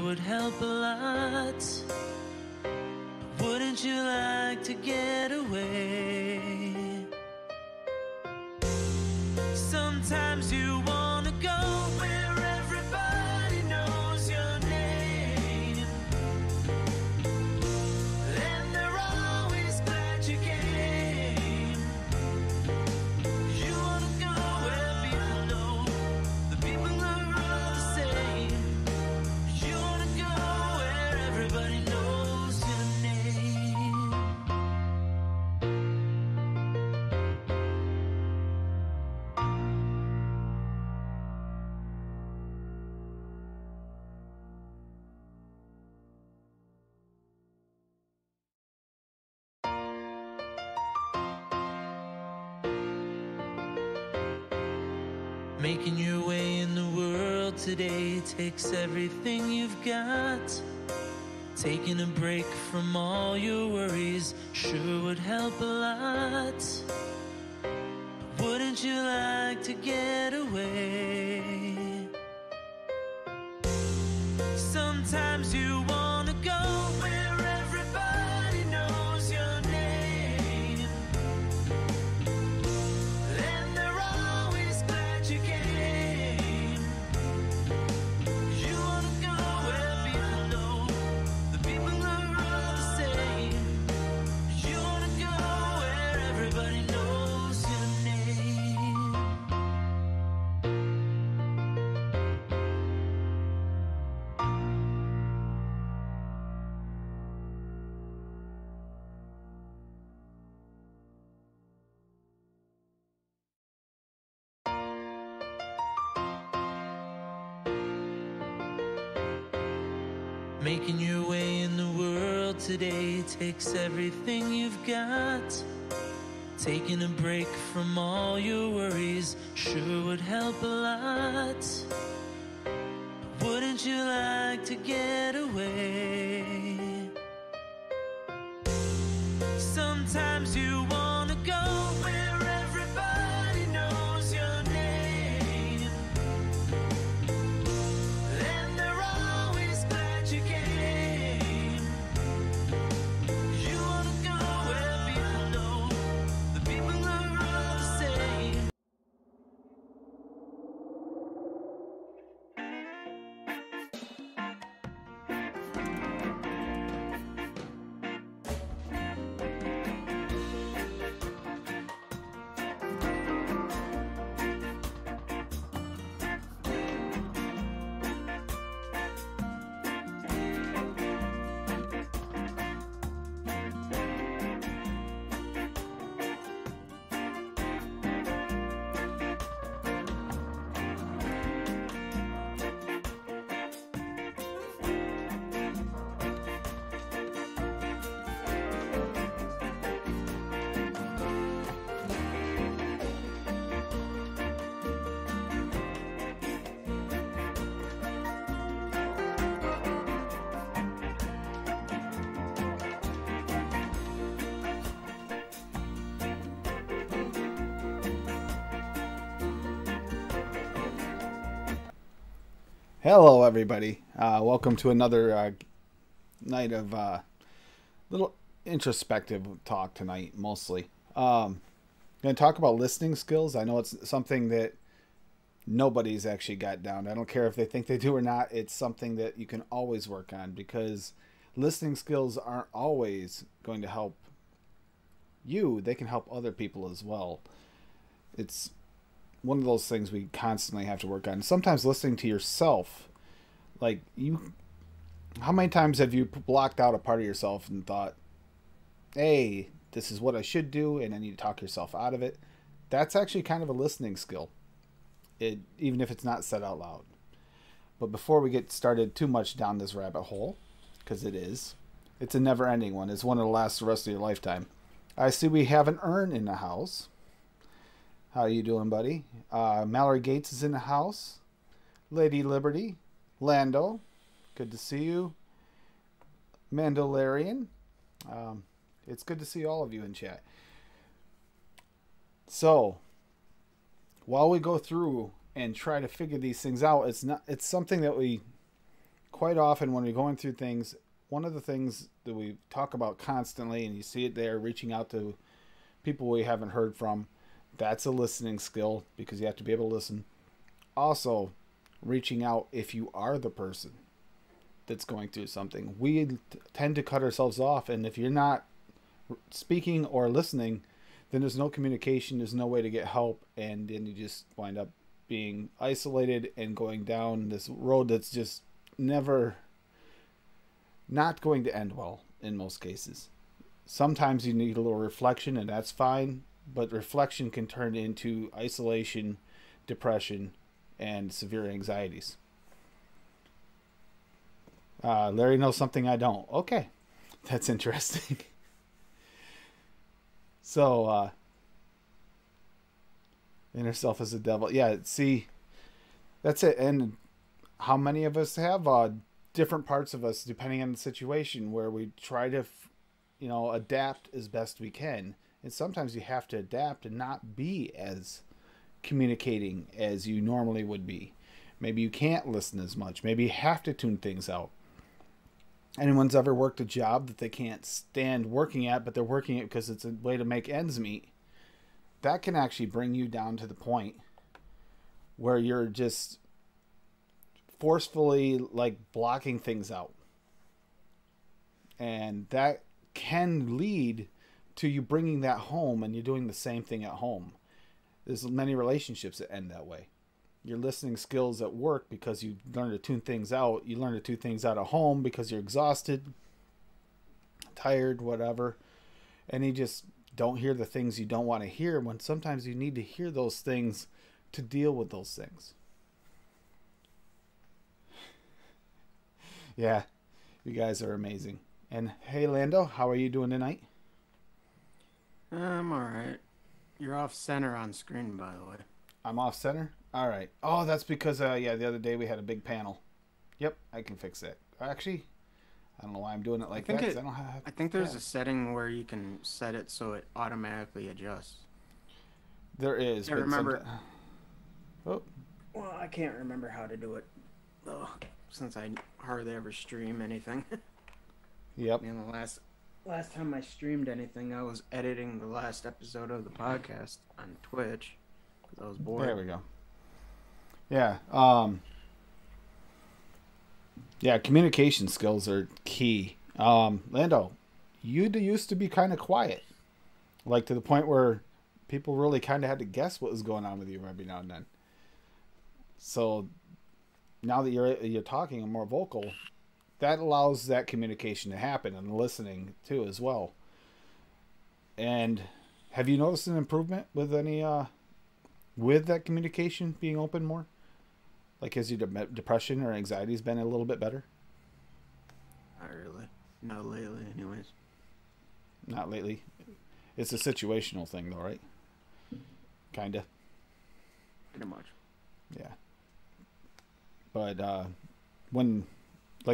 would help a lot. Wouldn't you like to get away? Sometimes you wanna go where everybody knows your name, and they're always glad you came. You wanna go where people know the people are all the same. You wanna go where everybody knows your name. Making your way in the world today takes everything you've got. Taking a break from all your worries sure would help a lot. Wouldn't you like to get away? Sometimes you wanna go where everybody knows your name, and they're always glad you came. You wanna go where people know the people are all the same. You wanna go where everybody knows your name. Making your way in the world today takes everything you've got. Taking a break from all your worries sure would help a lot. Wouldn't you like to get away? Sometimes you wanna go where everybody knows your name, and they're always glad you came. You wanna go where people know the people are all the same. Hello, everybody. Welcome to another night of little introspective talk tonight, mostly. Going to talk about listening skills. I know it's something that nobody's actually got down. I don't care if they think they do or not. It's something that you can always work on, because listening skills aren't always going to help you. They can help other people as well. It's one of those things we constantly have to work on. Sometimes listening to yourself, how many times have you blocked out a part of yourself and thought, hey, this is what I should do, and then you talk yourself out of it? That's actually kind of a listening skill, even if it's not said out loud. But before we get started too much down this rabbit hole, because it's a never-ending one. It's one that'll last the rest of your lifetime. I see we have an Ern in the house. How you doing, buddy? Mallory Gates is in the house. Lady Liberty. Lando. Good to see you. Mandalorian. It's good to see all of you in chat. So, while we go through and try to figure these things out, it's something that we quite often when we're going through things, one of the things that we talk about constantly, and you see it there, reaching out to people we haven't heard from, that's a listening skill because you have to be able to listen. Also, reaching out if you are the person that's going through something. We tend to cut ourselves off, and if you're not speaking or listening, then there's no communication, there's no way to get help, and then you just wind up being isolated and going down this road that's just never not going to end well in most cases. Sometimes you need a little reflection, and that's fine, but reflection can turn into isolation, depression, and severe anxieties. Larry knows something I don't. Okay, that's interesting. So, inner self is a devil. Yeah, see, that's it. And how many of us have different parts of us, depending on the situation, where we try to, adapt as best we can. And sometimes you have to adapt and not be as communicating as you normally would be. Maybe you can't listen as much. Maybe you have to tune things out. Anyone's ever worked a job that they can't stand working at, but they're working it because it's a way to make ends meet? That can actually bring you down to the point where you're just forcefully blocking things out. And that can lead to you bringing that home, and you're doing the same thing at home. There's many relationships that end that way. Your listening skills at work because you learn to tune things out. You learn to tune things out at home because you're exhausted, tired, whatever. And you just don't hear the things you don't want to hear, when sometimes you need to hear those things to deal with those things. Yeah, you guys are amazing. And hey, Lando, how are you doing tonight? I'm alright. You're off center on screen, by the way. I'm off center? All right. Oh, that's because, the other day we had a big panel. Yep, I can fix that. Actually, I don't know why I'm doing it like that. I think there's a setting where you can set it so it automatically adjusts. There is. I remember. Oh. Well, I can't remember how to do it, though, since I hardly ever stream anything. Yep. And the last time I streamed anything, I was editing the last episode of the podcast on Twitch because I was bored. There we go. Yeah. Yeah, communication skills are key. Lando, you used to be kind of quiet, to the point where people really kind of had to guess what was going on with you every now and then. So now that you're talking and more vocal, that allows that communication to happen, and listening too as well. And have you noticed an improvement with any with that communication being open more? Has your depression or anxiety has been a little bit better? Not really. Not lately, anyways. Not lately. It's a situational thing, though, right? Kinda. Pretty much. Yeah. But when,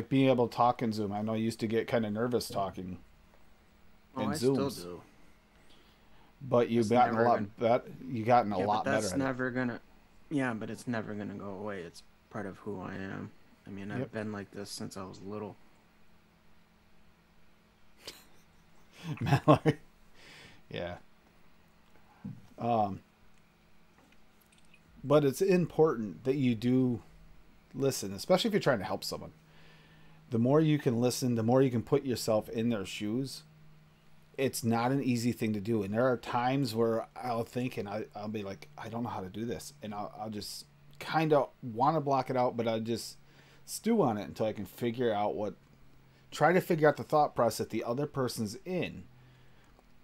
being able to talk in Zoom, I know I used to get kind of nervous talking in Zooms. Still do. But you've gotten a lot better. You gotten a lot better. That's never gonna. Yeah, but it's never gonna go away. It's part of who I am. I mean, I've been like this since I was little. Mallory. Yeah. But it's important that you do listen, especially if you're trying to help someone. The more you can listen, the more you can put yourself in their shoes. It's not an easy thing to do. And there are times where I'll think and I'll be like, I don't know how to do this. And I'll just kind of want to block it out, but I'll just stew on it until I can try to figure out the thought process that the other person's in.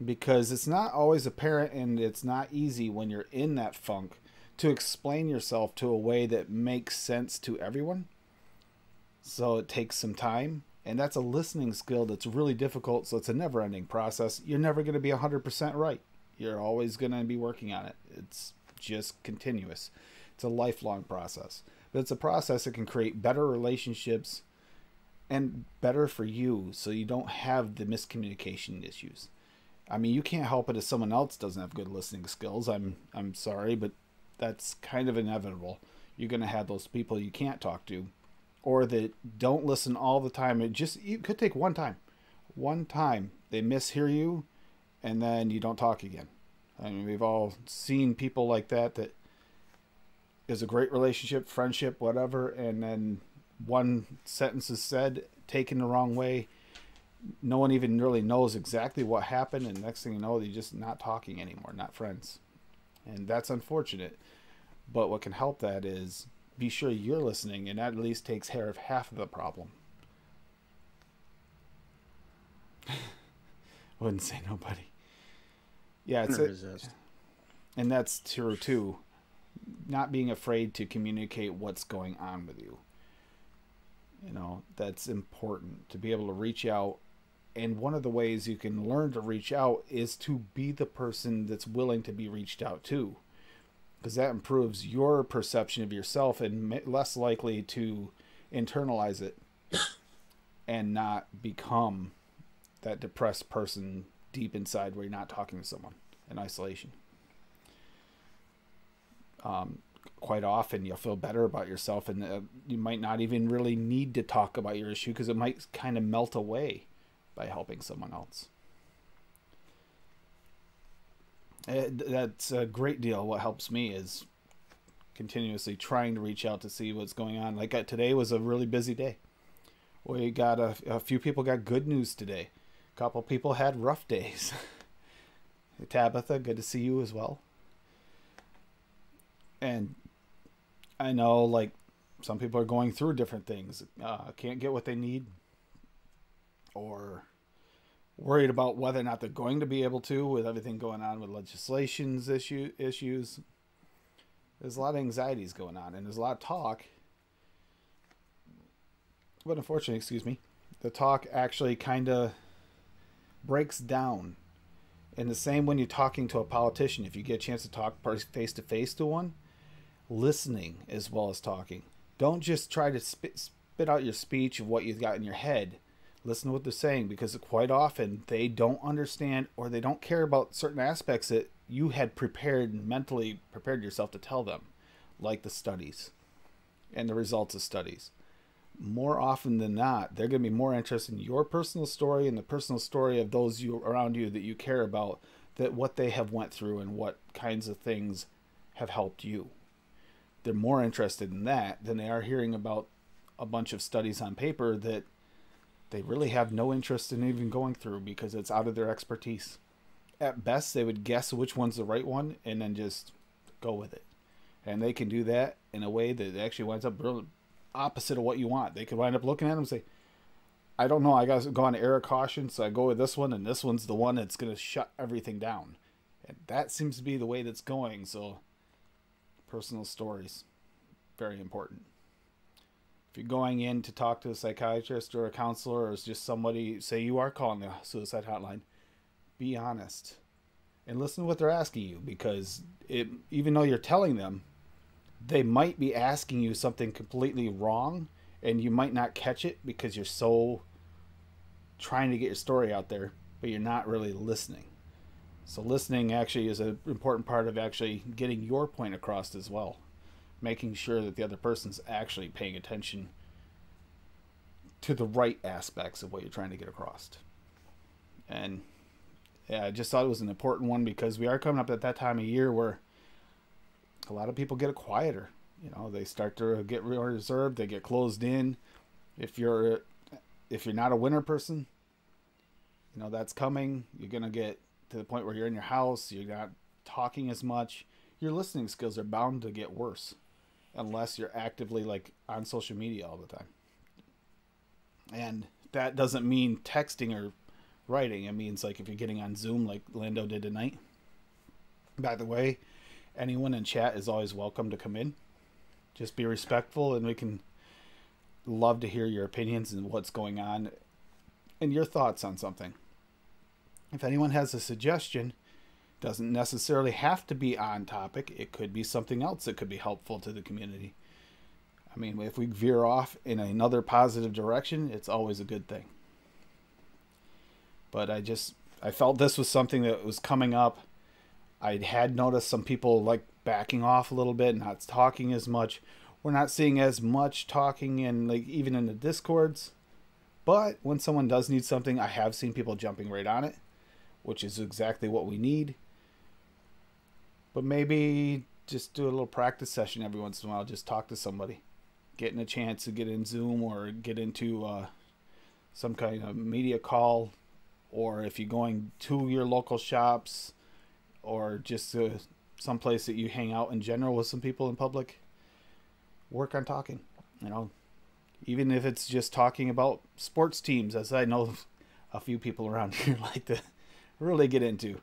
Because it's not always apparent, and it's not easy when you're in that funk to explain yourself to a way that makes sense to everyone. So it takes some time. And that's a listening skill that's really difficult, so it's a never-ending process. You're never going to be 100% right. You're always going to be working on it. It's just continuous. It's a lifelong process. But it's a process that can create better relationships and better for you, so you don't have the miscommunication issues. I mean, you can't help it if someone else doesn't have good listening skills. I'm sorry, but that's kind of inevitable. You're going to have those people you can't talk to, or that don't listen all the time. It could take one time they mishear you, and then you don't talk again. I mean, we've all seen people like that is a great relationship, friendship, whatever, and then one sentence is said, taken the wrong way. No one even really knows exactly what happened, and next thing you know, they're just not talking anymore, not friends. And that's unfortunate. But what can help that is be sure you're listening, and that at least takes care of half of the problem. Wouldn't say nobody. Yeah, it's resist. And that's true too. Not being afraid to communicate what's going on with you. You know, that's important to be able to reach out. And one of the ways you can learn to reach out is to be the person that's willing to be reached out to. Because that improves your perception of yourself and less likely to internalize it and not become that depressed person deep inside where you're not talking to someone in isolation. Quite often you'll feel better about yourself, and you might not even really need to talk about your issue because it might kind of melt away by helping someone else. That's a great deal. What helps me is continuously trying to reach out to see what's going on. Like today was a really busy day. We got a few people got good news today. A couple people had rough days. Tabitha, good to see you as well. And I know, like, some people are going through different things. Can't get what they need, or worried about whether or not they're going to be able to with everything going on with legislations issues. There's a lot of anxieties going on, and there's a lot of talk. But unfortunately, the talk actually kind of breaks down. And the same when you're talking to a politician. If you get a chance to talk face to face to one, listening as well as talking. Don't just try to spit out your speech of what you've got in your head. Listen to what they're saying, because quite often they don't understand, or they don't care about certain aspects that you had mentally prepared yourself to tell them, like the studies and the results of studies. More often than not, they're going to be more interested in your personal story and the personal story of those around you that you care about, that what they have went through and what kinds of things have helped you. They're more interested in that than they are hearing about a bunch of studies on paper that they really have no interest in even going through because it's out of their expertise. At best, they would guess which one's the right one and then just go with it. And they can do that in a way that actually winds up really opposite of what you want. They could wind up looking at them and say, I don't know, I got to go on air of caution, so I go with this one, and this one's the one that's going to shut everything down. And that seems to be the way that's going, so personal stories, very important. If you're going in to talk to a psychiatrist or a counselor, or it's just somebody, say you are calling the suicide hotline, be honest and listen to what they're asking you, because even though you're telling them, they might be asking you something completely wrong, and you might not catch it because you're so trying to get your story out there, but you're not really listening. So listening actually is an important part of actually getting your point across as well. Making sure that the other person's actually paying attention to the right aspects of what you're trying to get across. And yeah, I just thought it was an important one because we are coming up at that time of year where a lot of people get quieter. You know, they start to get reserved, they get closed in. If you're not a winter person, you know, that's coming. You're going to get to the point where you're in your house, you're not talking as much. Your listening skills are bound to get worse unless you're actively like on social media all the time. And that doesn't mean texting or writing. It means like if you're getting on Zoom like Lando did tonight. By the way, anyone in chat is always welcome to come in. Just be respectful, and we can love to hear your opinions and what's going on and your thoughts on something. If anyone has a suggestion, doesn't necessarily have to be on topic. It could be something else that could be helpful to the community. I mean, if we veer off in another positive direction, it's always a good thing. But I felt this was something that was coming up. I had noticed some people like backing off a little bit, not talking as much. We're not seeing as much talking in, like, even in the discords. But when someone does need something, I have seen people jumping right on it, which is exactly what we need. But maybe just do a little practice session every once in a while. Just talk to somebody. Getting a chance to get in Zoom or get into some kind of media call. Or if you're going to your local shops or just someplace that you hang out in general with some people in public, work on talking. Even if it's just talking about sports teams, as I know a few people around here like to really get into.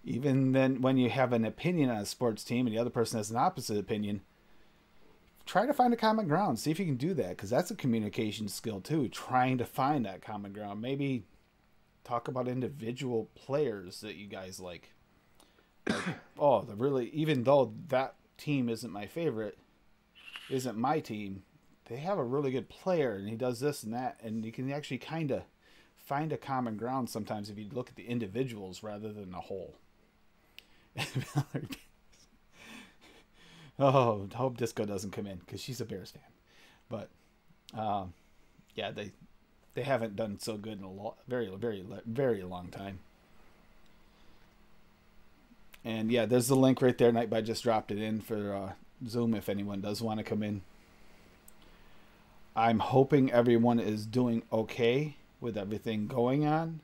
Even then, when you have an opinion on a sports team and the other person has an opposite opinion, try to find a common ground. See if you can do that, because that's a communication skill too, trying to find that common ground. Maybe talk about individual players that you guys like. Even though that team isn't my favorite, isn't my team, they have a really good player and he does this and that, and you can actually kind of find a common ground sometimes if you look at the individuals rather than the whole. Oh, hope Disco doesn't come in because she's a Bears fan. But yeah, they haven't done so good in a very long time. And yeah, there's the link right there. Nightbot just dropped it in for Zoom if anyone does want to come in. I'm hoping everyone is doing okay with everything going on.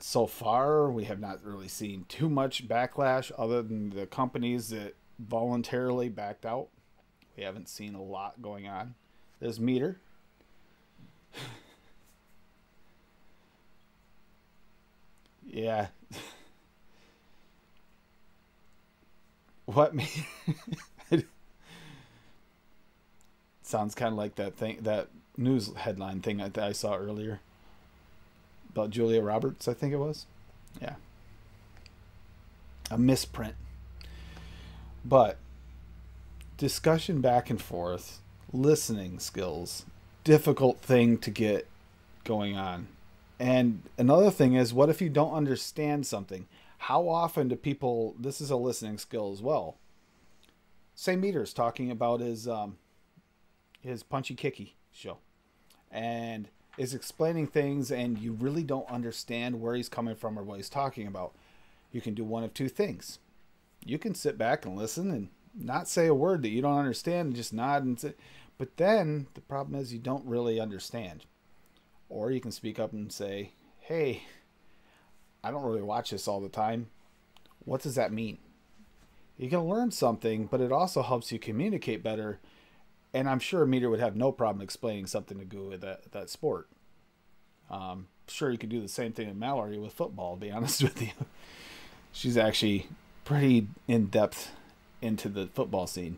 So far, we have not really seen too much backlash other than the companies that voluntarily backed out. We haven't seen a lot going on. There's Meter. Yeah. What? Sounds kind of like that news headline thing that I saw earlier about Julia Roberts, I think it was. Yeah. A misprint. But discussion back and forth, listening skills, difficult thing to get going on. And another thing is, what if you don't understand something? How often do people, this is a listening skill as well. Say Meter's talking about his Punchy Kicky show and is explaining things, and you really don't understand where he's coming from or what he's talking about. You can do one of two things. You can sit back and listen and not say a word that you don't understand and just nod and say, but then the problem is you don't really understand. Or you can speak up and say, hey, I don't really watch this all the time. What does that mean? You can learn something, but it also helps you communicate better. And I'm sure Meter would have no problem explaining something to Goo with that sport. Sure, you could do the same thing with Mallory with football, to be honest with you. She's actually pretty in-depth into the football scene.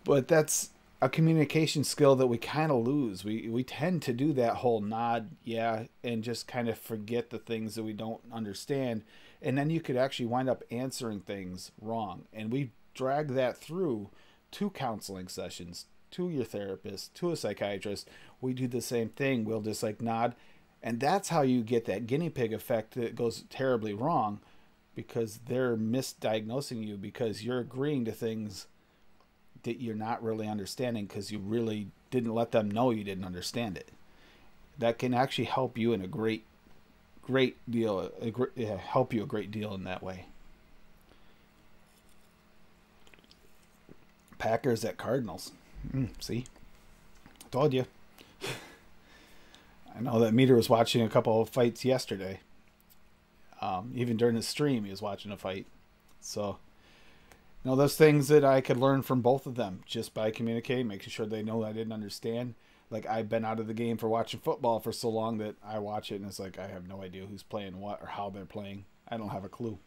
But that's a communication skill that we kind of lose. We tend to do that whole nod, yeah, and just kind of forget the things that we don't understand. And then you could actually wind up answering things wrong. And we drag that through to counseling sessions, to your therapist, to a psychiatrist. We do the same thing. We'll just like nod. And that's how you get that guinea pig effect that goes terribly wrong, because they're misdiagnosing you because you're agreeing to things that you're not really understanding because you really didn't let them know you didn't understand it. That can actually help you in a great deal, help you a great deal in that way. Packers at Cardinals. See? I told you. I know that Meter was watching a couple of fights yesterday. Even during the stream, he was watching a fight. So, those things that I could learn from both of them just by communicating, making sure they know I didn't understand. Like, I've been out of the game for watching football for so long that I watch it and it's like I have no idea who's playing what or how they're playing. I don't have a clue.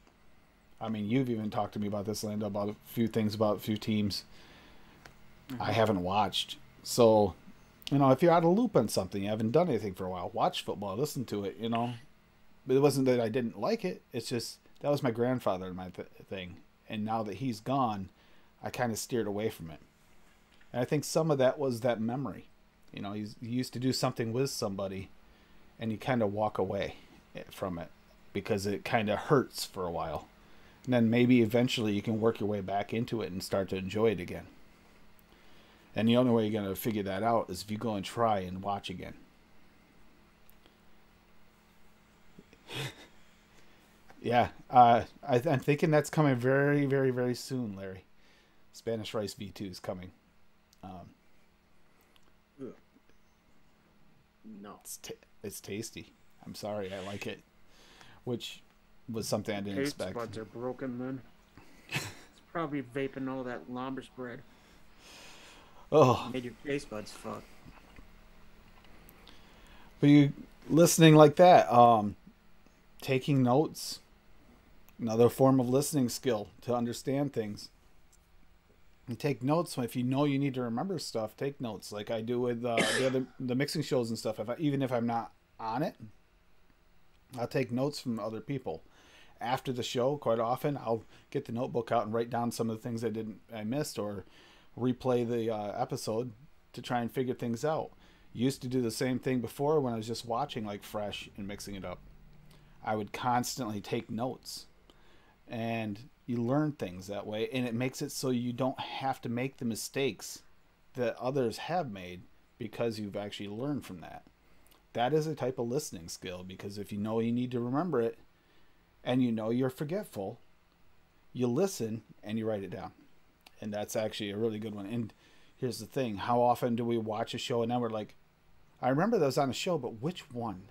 I mean, you've even talked to me about this, Lando, about a few things about a few teams I haven't watched. So, if you're out of loop on something, you haven't done anything for a while, watch football, listen to it, But it wasn't that I didn't like it. It's just that was my grandfather and my thing. And now that he's gone, I kind of steered away from it. And I think some of that was that memory. He used to do something with somebody and you kind of walk away from it because it kind of hurts for a while. And then maybe eventually you can work your way back into it and start to enjoy it again. And the only way you're going to figure that out is if you go and try and watch again. Yeah, I'm thinking that's coming very, very, very soon, Larry. Spanish Rice V2 is coming. No. It's tasty. I'm sorry, I like it. Which was something I didn't Taste expect. buds are broken, man. It's probably vaping all that Lombard spread. Oh, Made your taste buds fuck. but you listening like that, taking notes, another form of listening skill to understand things. And take notes if you know you need to remember stuff. Take notes like I do with the mixing shows and stuff. Even if I'm not on it, I'll take notes from other people. After the show, quite often I'll get the notebook out and write down some of the things I missed, or replay the episode to try and figure things out. Used to do the same thing before when I was just watching like fresh and mixing it up. I would constantly take notes, and you learn things that way, and it makes it so you don't have to make the mistakes that others have made because you've actually learned from that. That is a type of listening skill, because if you know you need to remember it and you know you're forgetful, you listen and you write it down. And that's actually a really good one. And here's the thing, how often do we watch a show and then we're like, I remember that was on a show, but which one?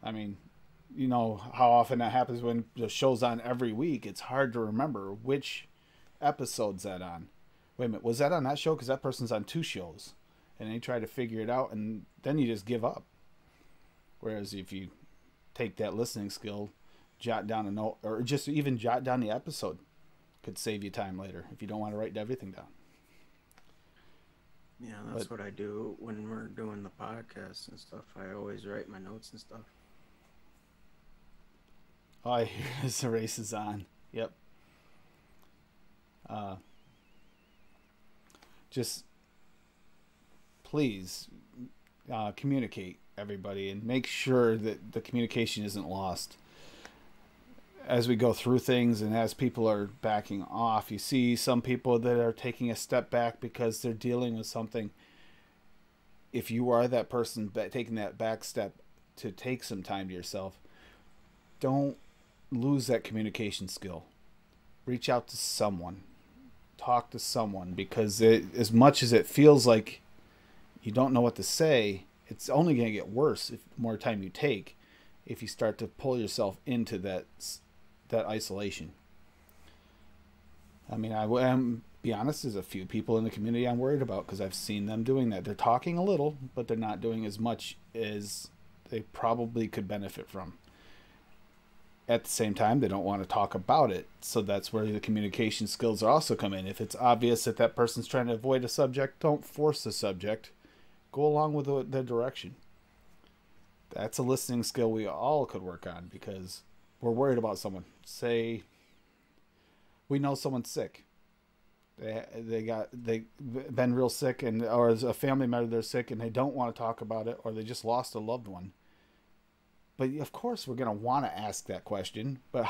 I mean, you know how often that happens when the show's on every week. It's hard to remember which episode's that on. Wait a minute, was that on that show? Because that person's on 2 shows. And then you try to figure it out, and then you just give up. Whereas if you take that listening skill, jot down a note, or just even jot down the episode, could save you time later if you don't want to write everything down. Yeah, that's what I do when we're doing the podcast and stuff. I always write my notes and stuff. Oh, I hear as the race is on. Yep. Just please communicate, everybody, and make sure that the communication isn't lost. As we go through things and as people are backing off, you see some people that are taking a step back because they're dealing with something. If you are that person taking that back step to take some time to yourself, don't lose that communication skill. Reach out to someone. Talk to someone, because as much as it feels like you don't know what to say, it's only going to get worse if more time you take, if you start to pull yourself into that isolation. I mean, I am be honest, there's a few people in the community I'm worried about, because I've seen them doing that. They're talking a little, but they're not doing as much as they probably could benefit from. At the same time, they don't want to talk about it, so that's where the communication skills also come in. If it's obvious that that person's trying to avoid a subject, don't force the subject. Go along with the direction. That's a listening skill we all could work on, because we're worried about someone. Say we know someone's sick. They've been real sick, or as a family member they're sick and they don't want to talk about it, or they just lost a loved one. But of course we're going to want to ask that question, but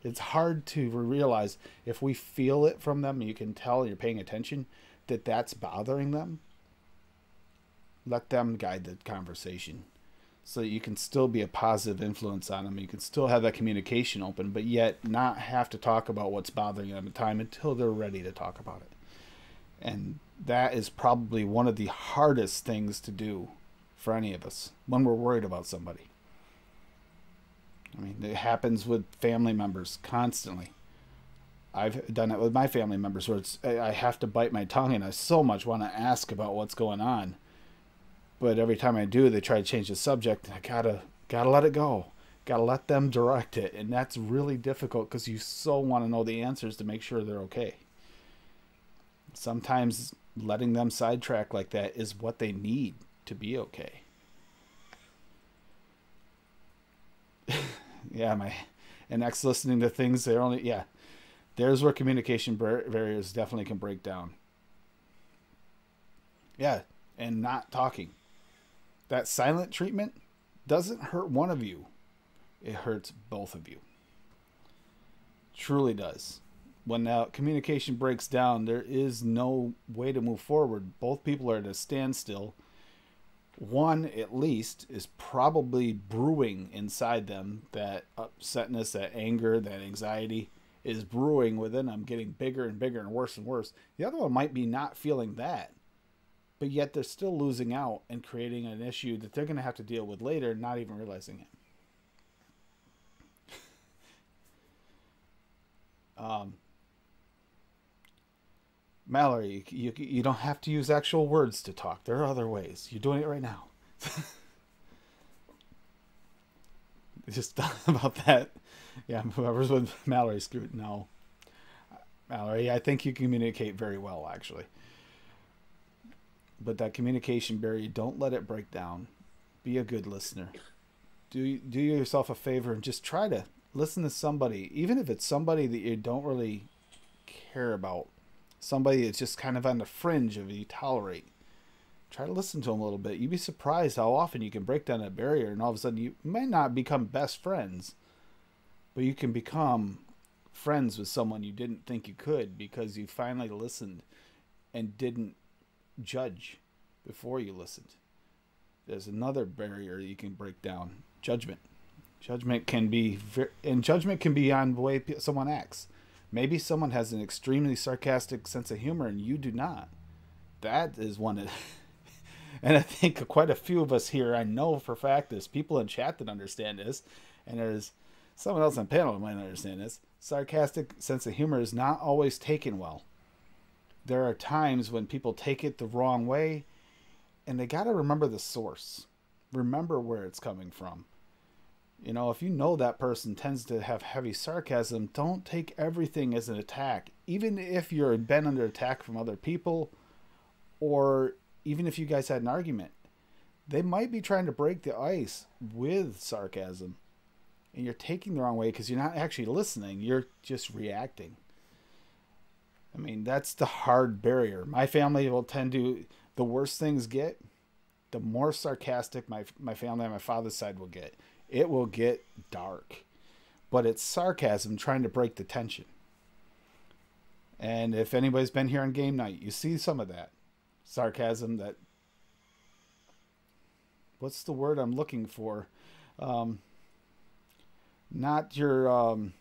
it's hard to realize if we feel it from them and you can tell you're paying attention that that's bothering them. Let them guide the conversation so that you can still be a positive influence on them. You can still have that communication open, but yet not have to talk about what's bothering them at the time until they're ready to talk about it. And that is probably one of the hardest things to do for any of us when we're worried about somebody. I mean, it happens with family members constantly. I've done it with my family members where I have to bite my tongue and I so much want to ask about what's going on. But every time I do, they try to change the subject. I gotta let it go. Gotta let them direct it. And that's really difficult because you so want to know the answers to make sure they're okay. Sometimes letting them sidetrack like that is what they need to be okay. Yeah, and next listening to things there's where communication barriers definitely can break down. Yeah, and not talking. That silent treatment doesn't hurt one of you. It hurts both of you. Truly does. When that communication breaks down, there is no way to move forward. Both people are at a standstill. One, at least, is probably brewing inside them. That upsetness, that anger, that anxiety is brewing within them, getting bigger and bigger and worse and worse. The other one might be not feeling that, but yet they're still losing out and creating an issue that they're going to have to deal with later, not even realizing it. Mallory, you don't have to use actual words to talk. There are other ways. You're doing it right now. Just about that. Yeah, whoever's with Mallory screwed. No. Mallory, I think you communicate very well, actually. But that communication barrier, don't let it break down. Be a good listener. Do yourself a favor and just try to listen to somebody, even if it's somebody that you don't really care about. Somebody that's just kind of on the fringe of you tolerate. Try to listen to them a little bit. You'd be surprised how often you can break down that barrier, and all of a sudden you might not become best friends, but you can become friends with someone you didn't think you could because you finally listened and didn't judge before you listened. There's another barrier you can break down: judgment. Judgment can be on the way someone acts. Maybe someone has an extremely sarcastic sense of humor and you do not. That is one of, and I think quite a few of us here, I know for a fact there's people in chat that understand this, and there's someone else on the panel that might understand this. Sarcastic sense of humor is not always taken well. There are times when people take it the wrong way, and they got to remember the source. Remember where it's coming from. You know, if you know that person tends to have heavy sarcasm, don't take everything as an attack. Even if you're been under attack from other people, or even if you guys had an argument, they might be trying to break the ice with sarcasm. And you're taking the wrong way because you're not actually listening. You're just reacting. I mean, that's the hard barrier. My family will tend to, the worse things get, the more sarcastic my family on my father's side will get. It will get dark, but it's sarcasm trying to break the tension. And if anybody's been here on game night, you see some of that sarcasm. That, what's the word I'm looking for? Not your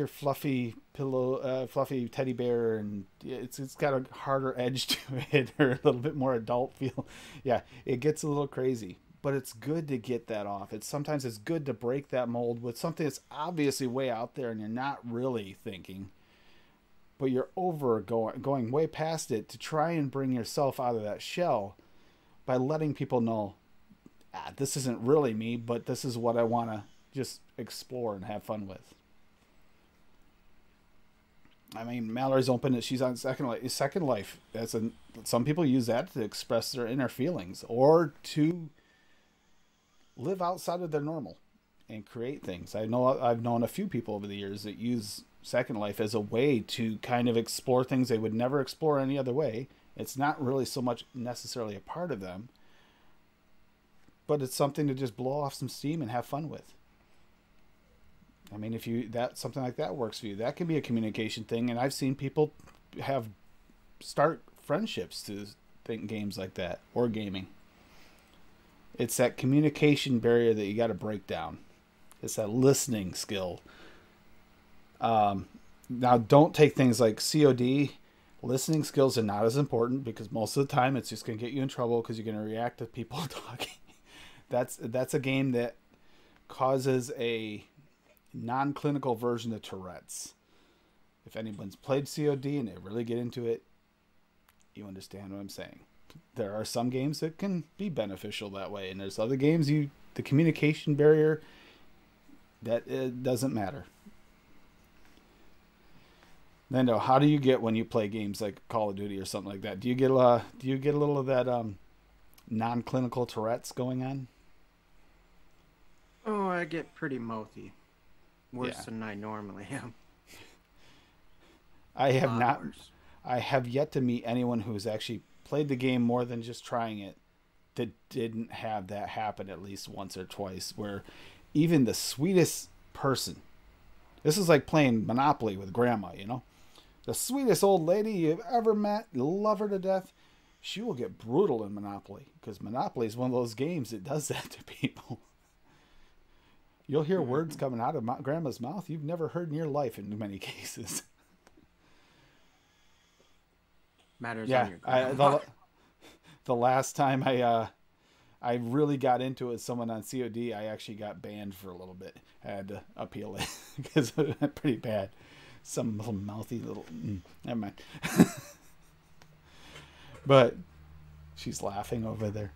fluffy pillow, fluffy teddy bear, and it's got a harder edge to it, or a little bit more adult feel. Yeah, it gets a little crazy. But it's good to get that off. Sometimes it's good to break that mold with something that's obviously way out there and you're not really thinking, but you're going way past it to try and bring yourself out of that shell by letting people know, this isn't really me, but this is what I want to just explore and have fun with. I mean, Mallory's open that she's on Second Life. Some people use that to express their inner feelings or to live outside of their normal and create things. I've known a few people over the years that use Second Life as a way to kind of explore things they would never explore any other way. It's not really so much necessarily a part of them, but it's something to just blow off some steam and have fun with. I mean, if something like that works for you, that can be a communication thing. And I've seen people start friendships to think games like that, or gaming. It's that communication barrier that you got to break down. It's that listening skill. Now, don't take things like COD. Listening skills are not as important because most of the time it's just going to get you in trouble because you're going to react to people talking. That's a game that causes a non-clinical version of Tourette's. If anyone's played COD and they really get into it, you understand what I'm saying. There are some games that can be beneficial that way, and there's other games the communication barrier, that it doesn't matter. Nando, how do you get when you play games like Call of Duty or something like that? Do you get a little of that non-clinical Tourette's going on? Oh, I get pretty mouthy. Worse than I normally am. I have yet to meet anyone who's actually played the game more than just trying it that didn't have that happen at least once or twice, where even the sweetest person This is like playing Monopoly with grandma, you know? The sweetest old lady you've ever met, you love her to death. She will get brutal in Monopoly because Monopoly is one of those games that does that to people. You'll hear words coming out of grandma's mouth you've never heard in your life in many cases. Matters Yeah, on your grandma. the last time I really got into it with someone on COD, I actually got banned for a little bit. I had to appeal it because it was pretty bad. Some little mouthy little... never mind. But she's laughing over there.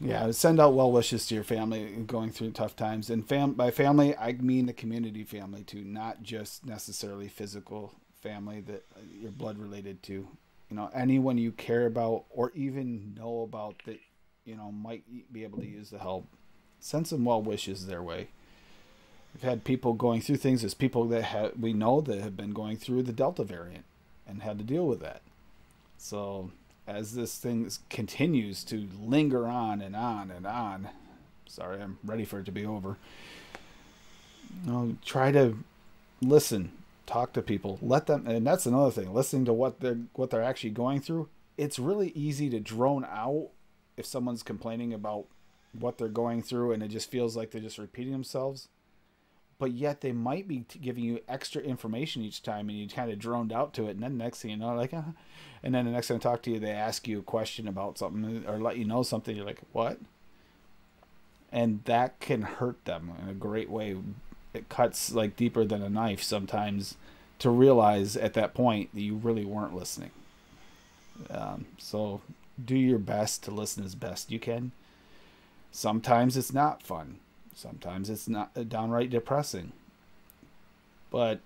Yeah, send out well wishes to your family going through tough times. And by family, I mean the community family too, not just necessarily physical family that you're blood related to. You know, anyone you care about or even know about that, you know, might be able to use the help. Send some well wishes their way. We've had people going through things. There's people that we know that have been going through the Delta variant and had to deal with that. So as this thing continues to linger on and on and on, sorry, I'm ready for it to be over. You know, try to listen, talk to people, let them, and that's another thing. Listening to what they're actually going through. It's really easy to drone out if someone's complaining about what they're going through, and it just feels like they're just repeating themselves. But yet they might be giving you extra information each time, and you kind of droned out to it. And then the next thing you know, like, and then the next time I talk to you, they ask you a question about something or let you know something. You're like, what? And that can hurt them in a great way. It cuts like deeper than a knife sometimes to realize at that point that you really weren't listening. So do your best to listen as best you can. Sometimes it's not fun. Sometimes it's not downright depressing. But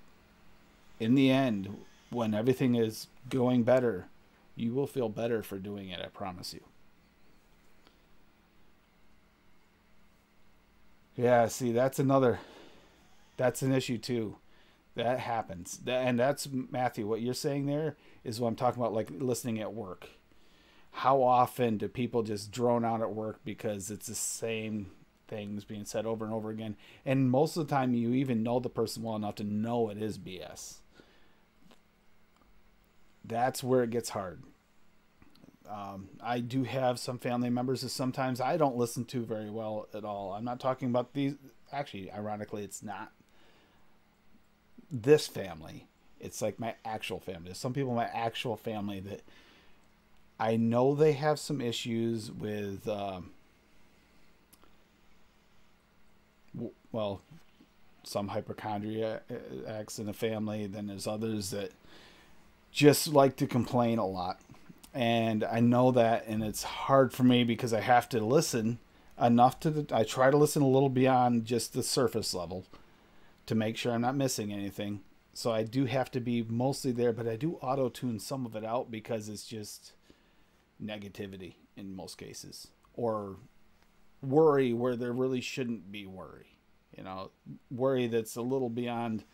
in the end, when everything is going better, you will feel better for doing it, I promise you. Yeah, see, that's an issue too. That happens. And that's, Matthew, what you're saying there is what I'm talking about, like listening at work. How often do people just drone out at work because it's the same things being said over and over again, and most of the time you even know the person well enough to know it is BS. That's where it gets hard. I do have some family members that sometimes I don't listen to very well at all. I'm not talking about these. Actually, ironically, it's not this family. It's like my actual family. There's some people in my actual family that I know they have some issues with well, some hypochondriacs in the family. Then there's others that just like to complain a lot. And I know that, and it's hard for me because I have to listen enough I try to listen a little beyond just the surface level to make sure I'm not missing anything. So I do have to be mostly there, but I do auto-tune some of it out because it's just negativity in most cases. Or worry where there really shouldn't be worry. You know, worry that's a little beyond,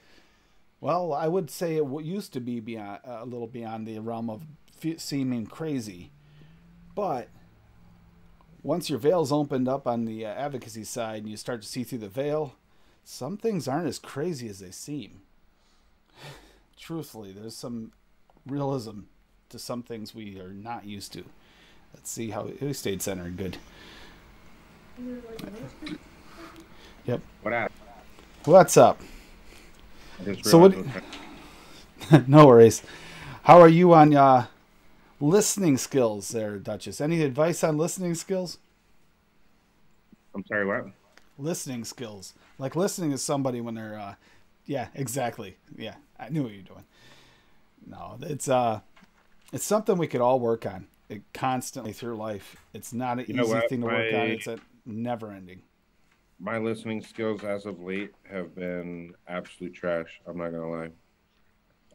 well, I would say it used to be beyond, a little beyond the realm of seeming crazy. But once your veil's opened up on the advocacy side and you start to see through the veil, some things aren't as crazy as they seem. Truthfully, there's some realism to some things we are not used to. Let's see how we stayed centered. Good. Yep. What happened? What's up? I just So what? realized No worries. How are you on listening skills there, Duchess? Any advice on listening skills? I'm sorry, what? Listening skills. Like listening to somebody when they're yeah, exactly. Yeah, I knew what you're doing. No, it's something we could all work on constantly through life. It's not an You know easy what? thing to work on. It's a never ending. My listening skills as of late have been absolute trash. I'm not gonna lie.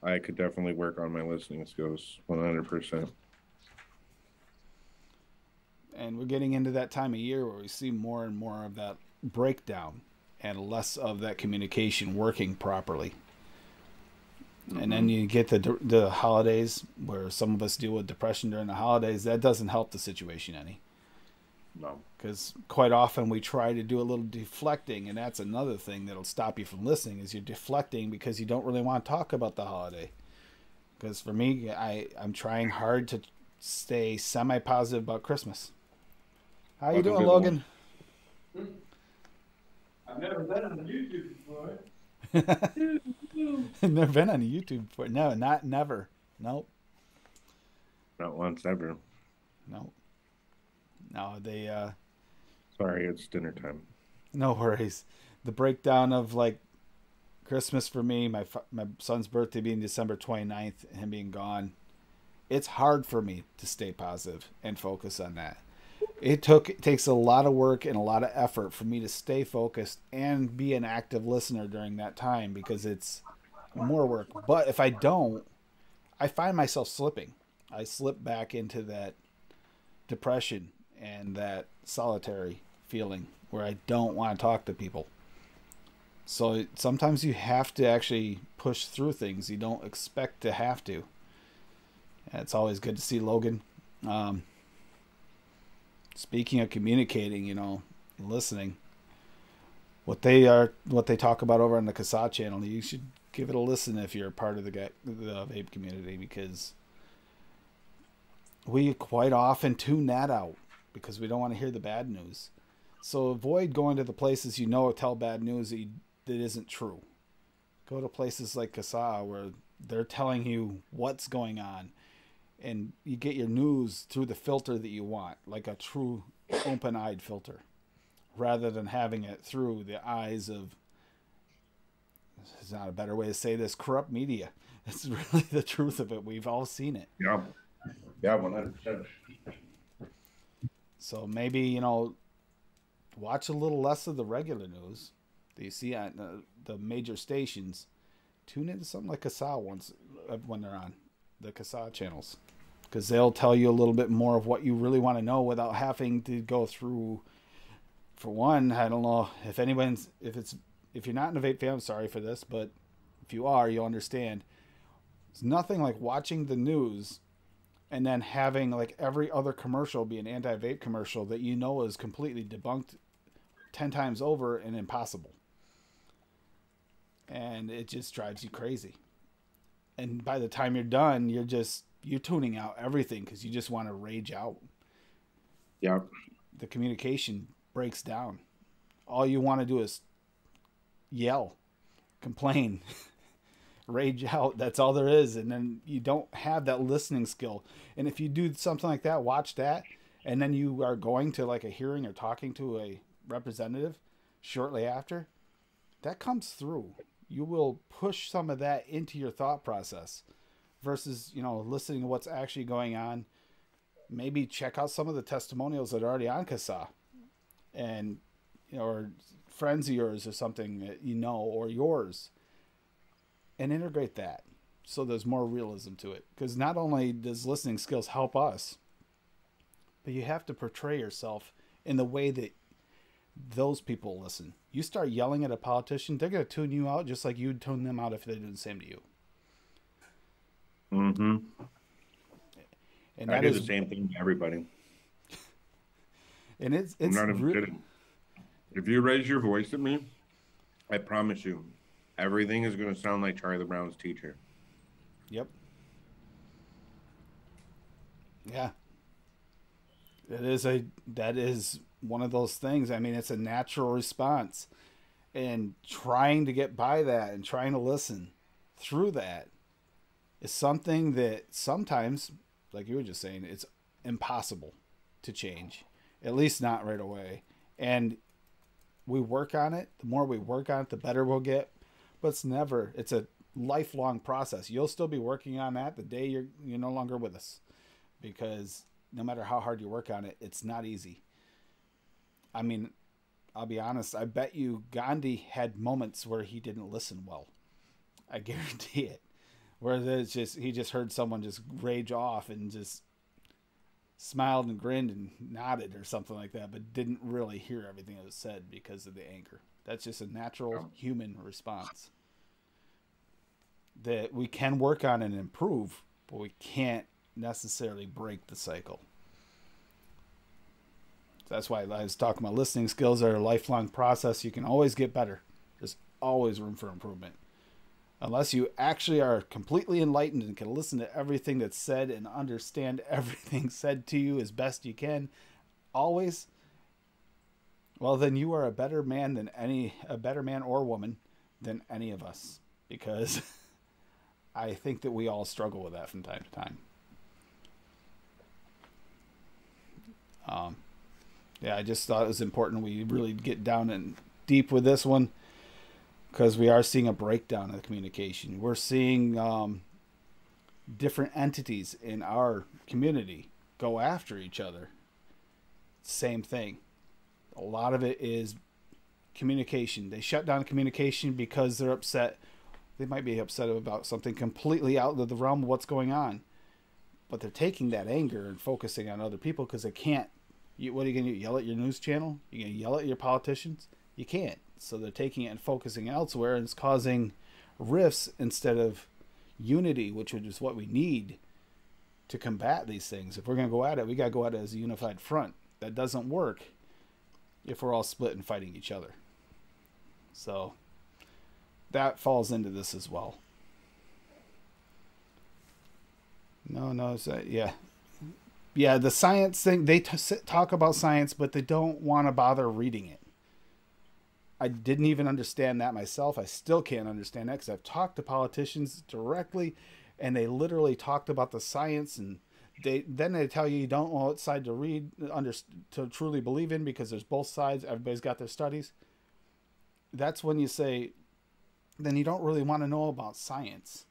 I could definitely work on my listening skills 100%. And we're getting into that time of year where we see more and more of that breakdown and less of that communication working properly. And then you get the holidays where some of us deal with depression during the holidays. That doesn't help the situation any. No. Because quite often we try to do a little deflecting, and that's another thing that'll stop you from listening, is you're deflecting because you don't really want to talk about the holiday. Because for me, I'm trying hard to stay semi-positive about Christmas. How you Welcome doing, to the Logan? I've never been on YouTube before. Never been on YouTube before. No, never. Nope. Not once ever. No. No, they Sorry, it's dinner time. no worries. The breakdown of like Christmas for me, my son's birthday being December 29th, him being gone. It's hard for me to stay positive and focus on that. It takes a lot of work and a lot of effort for me to stay focused and be an active listener during that time, because it's more work. But if I don't, I find myself slipping. I slip back into that depression and that solitary feeling where I don't want to talk to people. So sometimes you have to actually push through things you don't expect to have to. And it's always good to see Logan. Speaking of communicating, listening, what they talk about over on the Kasa channel, you should give it a listen if you're a part of the vape community, because we quite often tune that out because we don't want to hear the bad news. So avoid going to the places tell bad news that isn't true. Go to places like Kasa where they're telling you what's going on, and you get your news through the filter that you want, like a true open-eyed filter, rather than having it through the eyes of, there's not a better way to say this, corrupt media. It's really the truth of it. We've all seen it. Yeah. Yeah, 100%. So maybe, watch a little less of the regular news that you see on the major stations. Tune into something like Kasa once when they're on the Kasa channels, because they'll tell you a little bit more of what you really want to know without having to go through. For one, I don't know if if you're not in a vape fan, I'm sorry for this, but if you are, you'll understand. It's nothing like watching the news and then having like every other commercial be an anti-vape commercial that is completely debunked 10 times over and impossible. And it just drives you crazy. And by the time you're done, you're tuning out everything because you just want to rage out. Yeah. The communication breaks down. All you want to do is yell, complain, rage out. That's all there is. And then you don't have that listening skill. And if you do something like that, watch that, and then you are going to like a hearing or talking to a representative shortly after, that comes through. You will push some of that into your thought process versus, listening to what's actually going on. Maybe check out some of the testimonials that are already on Kasa, and, or friends of yours or something that or yours, and integrate that so there's more realism to it. Because not only does listening skills help us, but you have to portray yourself in the way that those people listen. You start yelling at a politician, they're going to tune you out just like you'd tune them out if they did the same to you. Mm-hmm. And I do the same thing to everybody. And it's I'm not even kidding. If you raise your voice at me, I promise you, everything is going to sound like Charlie Brown's teacher. Yep. Yeah. That is one of those things. I mean, it's a natural response, and trying to get by that and trying to listen through that is something that sometimes, like you were just saying, it's impossible to change, at least not right away. And we work on it. The more we work on it, the better we'll get. But it's a lifelong process. You'll still be working on that the day you're no longer with us, because no matter how hard you work on it, it's not easy. I mean, I'll be honest, I bet you Gandhi had moments where he didn't listen well. I guarantee it. Where he just heard someone just rage off and just smiled and grinned and nodded or something like that, but didn't really hear everything that was said because of the anger. That's just a natural human response that we can work on and improve, but we can't necessarily break the cycle. That's why I was talking about listening skills are a lifelong process. You can always get better. There's always room for improvement. Unless you actually are completely enlightened and can listen to everything that's said and understand everything said to you as best you can, always, well, then you are a better man or woman than any of us. Because I think that we all struggle with that from time to time. Yeah, I just thought it was important we really get down and deep with this one, because we are seeing a breakdown of the communication. We're seeing different entities in our community go after each other. Same thing. A lot of it is communication. They shut down communication because they're upset. They might be upset about something completely out of the realm of what's going on. But they're taking that anger and focusing on other people because they can't. What are you going to do? Yell at your news channel? You're going to yell at your politicians? You can't. So they're taking it and focusing elsewhere, and it's causing rifts instead of unity, which is what we need to combat these things. If we're going to go at it, we got to go at it as a unified front. That doesn't work if we're all split and fighting each other. So that falls into this as well. No, yeah, the science thing, they talk about science, but they don't want to bother reading it. I didn't even understand that myself. I still can't understand that because I've talked to politicians directly, and they literally talked about the science, and then they tell you don't know what side to read, to truly believe in, because there's both sides. Everybody's got their studies. That's when you say, then you don't really want to know about science.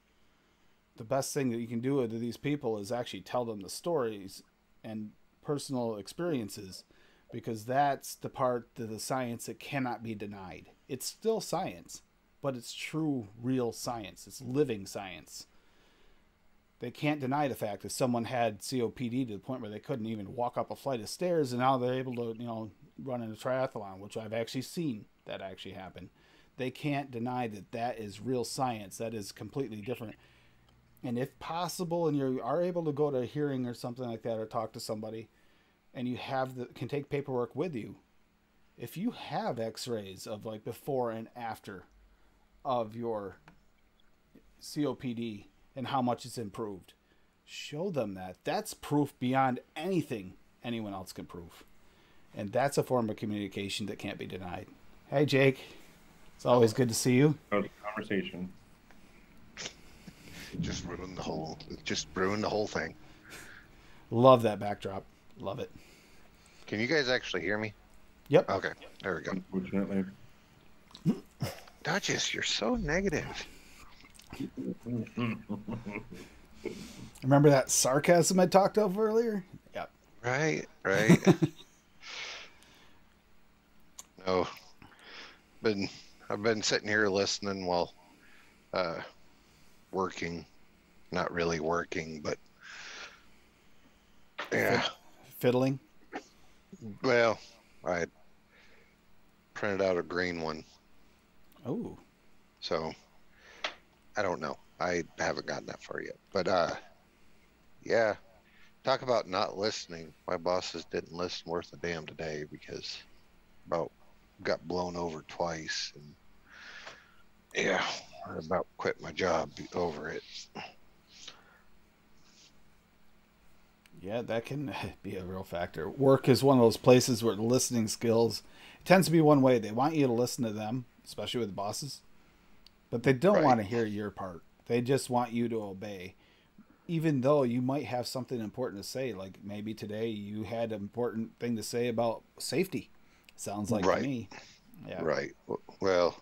The best thing that you can do to these people is actually tell them the stories and personal experiences, because that's the part of the science that cannot be denied. It's still science, but it's true, real science. It's living science. They can't deny the fact that someone had COPD to the point where they couldn't even walk up a flight of stairs, and now they're able to, run in a triathlon, which I've actually seen that actually happen. They can't deny that that is real science. That is completely different. And if possible, and you are able to go to a hearing or something like that, or talk to somebody, and you can take paperwork with you, if you have x-rays of like before and after of your COPD and how much it's improved, show them that. That's proof beyond anything anyone else can prove. And that's a form of communication that can't be denied. Hey, Jake. It's always good to see you. Conversation. Just ruined the whole thing. Love that backdrop. Love it. Can you guys actually hear me? Yep. Okay, there we go. Unfortunately. Duchess, you're so negative. Remember that sarcasm I talked of earlier? Yep. Right. No. I've been sitting here listening while working. Not really working, but yeah. Fiddling? Well, I printed out a green one. Oh. So I don't know. I haven't gotten that far yet. But yeah. Talk about not listening. My bosses didn't listen worth a damn today because got blown over twice, and yeah, I about quit my job over it. Yeah, that can be a real factor. Work is one of those places where listening skills tends to be one way. They want you to listen to them, especially with bosses, but they don't want to hear your part. They just want you to obey, even though you might have something important to say. Like maybe today you had an important thing to say about safety. Sounds like to me. Yeah. Right. Well,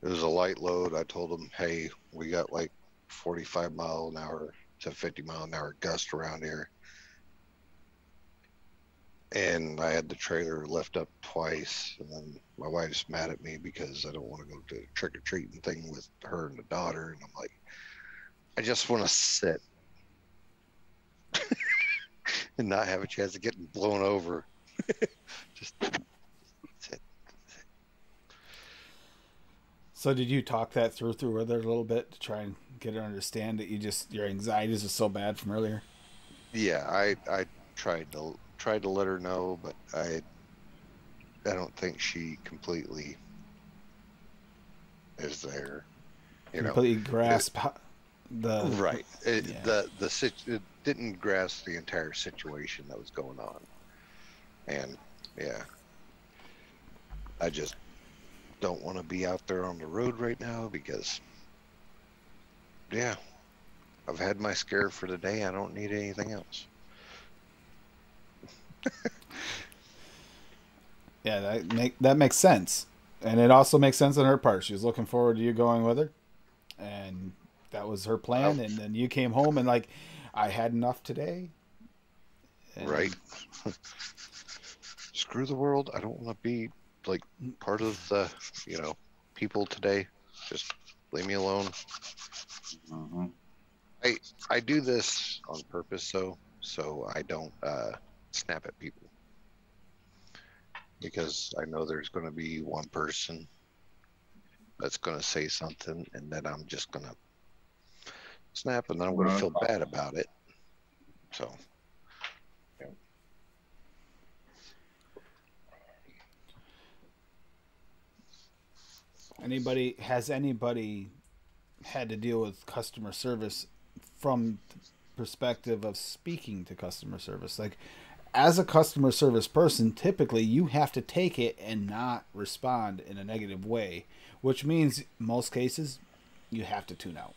it was a light load. I told them, hey, we got like 45 mile an hour to 50 mile an hour gust around here. And I had the trailer lift up twice. And then my wife's mad at me because I don't want to go to the trick-or-treating thing with her and the daughter. And I'm like, I just want to sit and not have a chance of getting blown over. Just sit. So did you talk that through with her a little bit to try and get her to understand that your anxiety is just so bad from earlier? Yeah, I tried to let her know, but don't think she completely is there. You know, Completely grasp the right? Yeah. It didn't grasp the entire situation that was going on, and yeah, I just don't want to be out there on the road right now because, yeah, I've had my scare for the day. I don't need anything else. Yeah, that makes sense, and it also makes sense on her part. She was looking forward to you going with her, and that was her plan. Oh, And then you came home and like, I had enough today. And right. Screw the world. I don't want to be like part of the, you know, people today. Just leave me alone. Mhm. I do this on purpose though, so I don't snap at people because I know there's going to be one person that's going to say something, and then I'm just going to snap, and then I'm going to feel bad about it. So anybody had to deal with customer service from the perspective of speaking to customer service? Like, as a customer service person, typically you have to take it and not respond in a negative way, which means most cases you have to tune out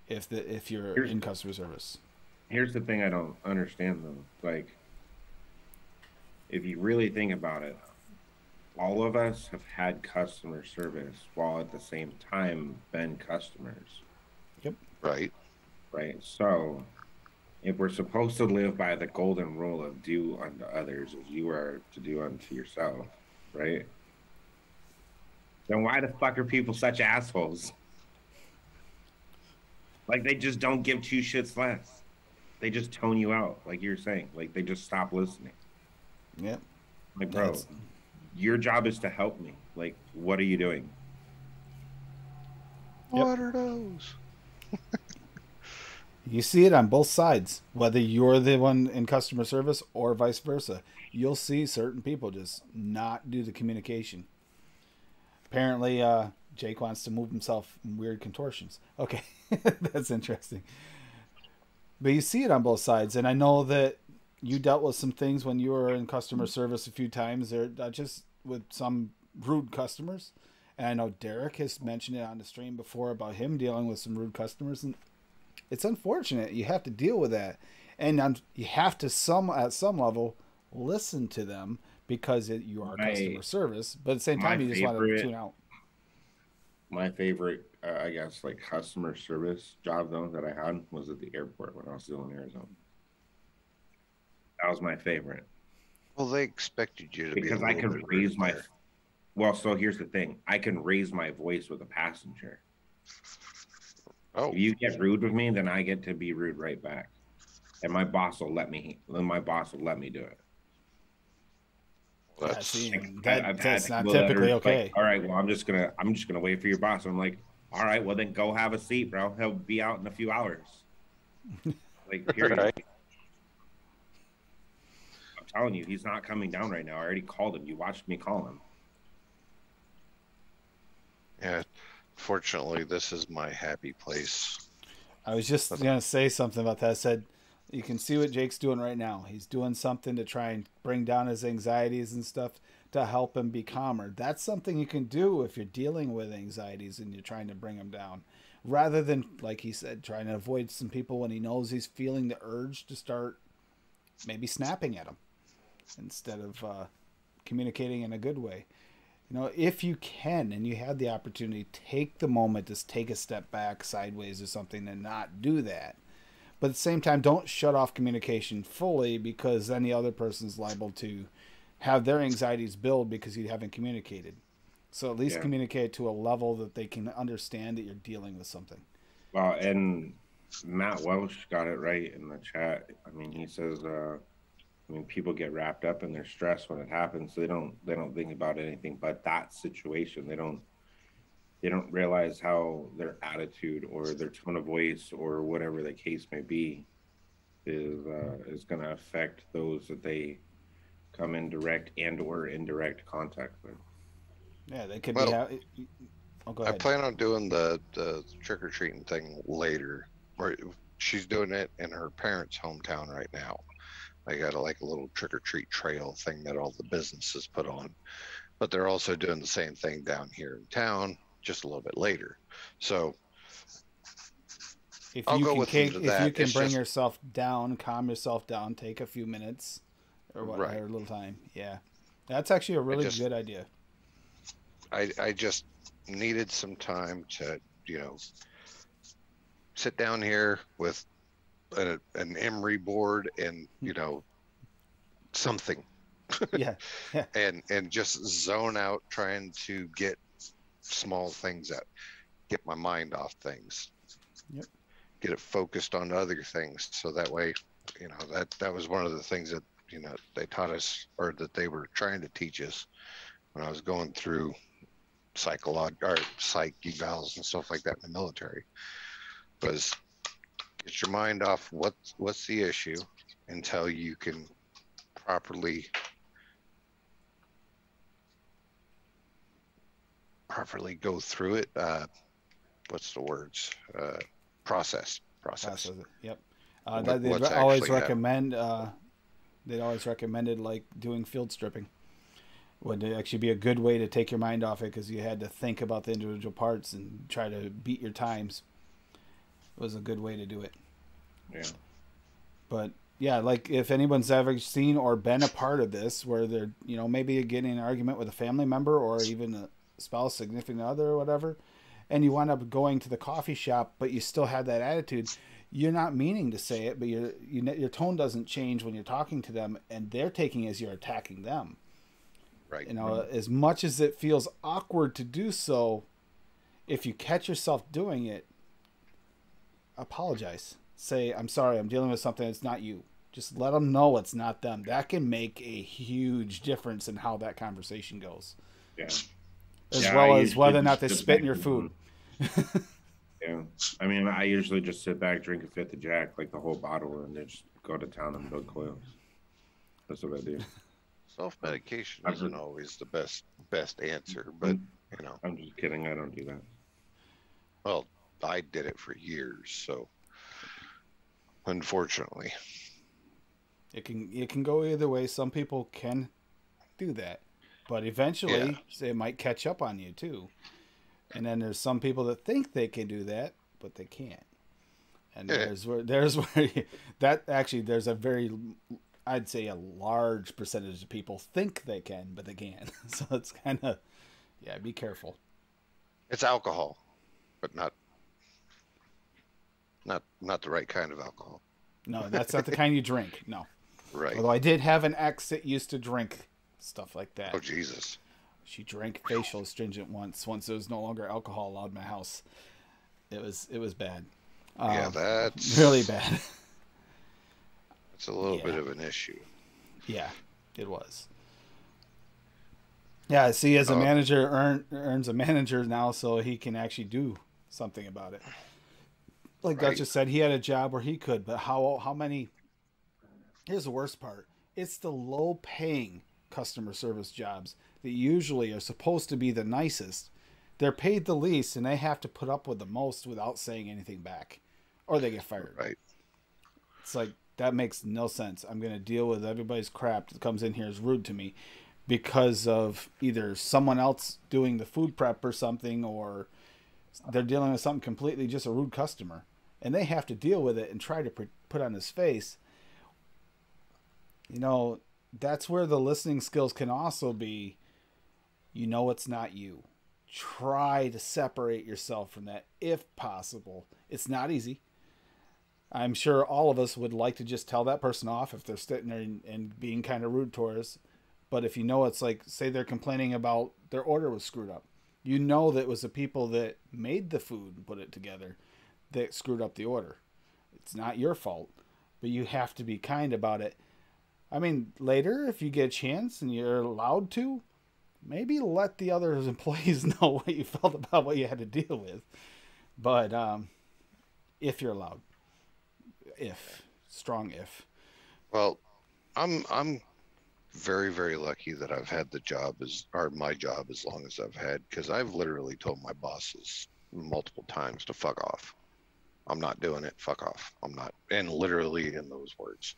if you're Here's in customer service. here's the thing I don't understand though. Like, if you really think about it, all of us have had customer service while at the same time been customers, Yep. right, right? So if we're supposed to live by the golden rule of do unto others as you are to do unto yourself, right? Then why the fuck are people such assholes? Like they just don't give two shits less. They just tone you out, like you're saying. Like they just stop listening. Yep. Like, bro, That's your job is to help me. Like, what are you doing? Yep. what are those? You see it on both sides, whether you're the one in customer service or vice versa. You'll see certain people just not do the communication. Apparently, Jake wants to move himself in weird contortions. Okay, that's interesting. But you see it on both sides, and I know that you dealt with some things when you were in customer service a few times. There, just with some rude customers, and I know Derek has mentioned it on the stream before about him dealing with some rude customers, and it's unfortunate. You have to deal with that, and you have to at some level listen to them because you are My customer service. But at the same my time, you just want to favorite tune out. my favorite I guess like customer service job though that I had was at the airport when I was still in Arizona. That was my favorite Well, they expected you to be a because I little could bit raise rude my there. well, so here's the thing. I can raise my voice with a passenger. Oh, If you get rude with me, then I get to be rude right back. And my boss will let me do it. Yeah, that's see, Like, and I've that's had not people that are typically just like, okay. all right, well, I'm just gonna wait for your boss. I'm like, all right, well then go have a seat, bro. He'll be out in a few hours. Like, period. right. I'm telling you, he's not coming down right now. I already called him. You watched me call him. Yeah. Fortunately, this is my happy place. I was just That's- gonna say something about that. I said, you can see what Jake's doing right now. He's doing something to try and bring down his anxieties and stuff to help him be calmer. That's something you can do if you're dealing with anxieties and you're trying to bring them down, rather than, like he said, trying to avoid some people when he knows he's feeling the urge to start maybe snapping at them instead of communicating in a good way. You know, if you can and you have the opportunity, take the moment to take a step back sideways or something and not do that. But at the same time, don't shut off communication fully because then the other person's liable to have their anxieties build because you haven't communicated. So at least Yeah. communicate to a level that they can understand that you're dealing with something. Well, and Matt Welsh got it right in the chat. I mean, he says, I mean, people get wrapped up in their stress when it happens. They don't think about anything but that situation. They don't realize how their attitude or their tone of voice or whatever the case may be is going to affect those that they come in direct and or indirect contact with. Yeah, they could Well, be. Oh, go I ahead. plan on doing the trick or treating thing later. Or she's doing it in her parents' hometown right now. They got a little trick or treat trail thing that all the businesses put on, but they're also doing the same thing down here in town, just a little bit later. So If I'll you go can, with them to if that. you can It's bring just yourself down, calm yourself down, take a few minutes, or what, Right. or a little time. Yeah, that's actually a really just- good idea. I just needed some time to, sit down here with an Emery board and, something Yeah, yeah, and just zone out trying to get small things out, get my mind off things. Yep. Get it focused on other things. So that way, that was one of the things that, they taught us or that they were trying to teach us when I was going through psych evals and stuff like that in the military, was get your mind off what's the issue until you can properly go through it. What's the words? Process. process it. Yep. What- They'd what's always actually recommend. They'd always recommended like doing field stripping. Would actually be a good way to take your mind off it because you had to think about the individual parts and try to beat your times. It was a good way to do it. Yeah. But yeah, like if anyone's ever seen or been a part of this where they're, maybe getting in an argument with a family member or even a spouse, significant other or whatever, and you wind up going to the coffee shop, but you still have that attitude, you're not meaning to say it, but your tone doesn't change when you're talking to them and they're taking it as you're attacking them. Right. As much as it feels awkward to do so, if you catch yourself doing it, apologize. Say, I'm sorry, I'm dealing with something that's not you. Just let them know it's not them. That can make a huge difference in how that conversation goes. Yeah. As Yeah, well I as usually whether or not they just spit in sit your back food. Yeah. I mean, I usually just sit back, drink a fifth of Jack, like the whole bottle, and then just go to town and build coils. That's what I do. Self-medication I've isn't heard- always the best answer, but I'm just kidding. I don't do that. well, I did it for years, so unfortunately. It can go either way. Some people can do that, but eventually it might catch up on you too. And then there's some people that think they can do that, but they can't. And Yeah. there's where that actually there's a very, I'd say a large percentage of people think they can, but they can't. So it's kind of, yeah, be careful. It's alcohol, but not the right kind of alcohol. No, that's not the kind you drink. No. Right. Although I did have an ex that used to drink stuff like that. Oh Jesus. She drank facial astringent once there was no longer alcohol allowed in my house. It was bad. Yeah, that's Really bad. It's a little Yeah. bit of an issue. Yeah, it was. Yeah, see, as a manager, earns a manager now, so he can actually do something about it. Like Right. Dutch just said, he had a job where he could, but how many? Here's the worst part: it's the low-paying customer service jobs that usually are supposed to be the nicest. They're paid the least, and they have to put up with the most without saying anything back, or they get fired. Right. It's like, that makes no sense. I'm going to deal with everybody's crap that comes in here is rude to me because of either someone else doing the food prep or something, or they're dealing with something completely just a rude customer. And they have to deal with it and try to put on his face. That's where the listening skills can also be, it's not you. Try to separate yourself from that if possible. It's not easy. I'm sure all of us would like to just tell that person off if they're sitting there and being kind of rude towards us. But if it's like, say they're complaining about their order was screwed up. That it was the people that made the food and put it together that screwed up the order. It's not your fault, but you have to be kind about it. I mean, later, if you get a chance and you're allowed to, maybe let the other employees know what you felt about what you had to deal with. But if you're allowed. Strong if. Well, I'm very, very lucky that I've had my job as long as I've had, because I've literally told my bosses multiple times to fuck off. I'm not doing it. Fuck off. I'm not. And literally in those words.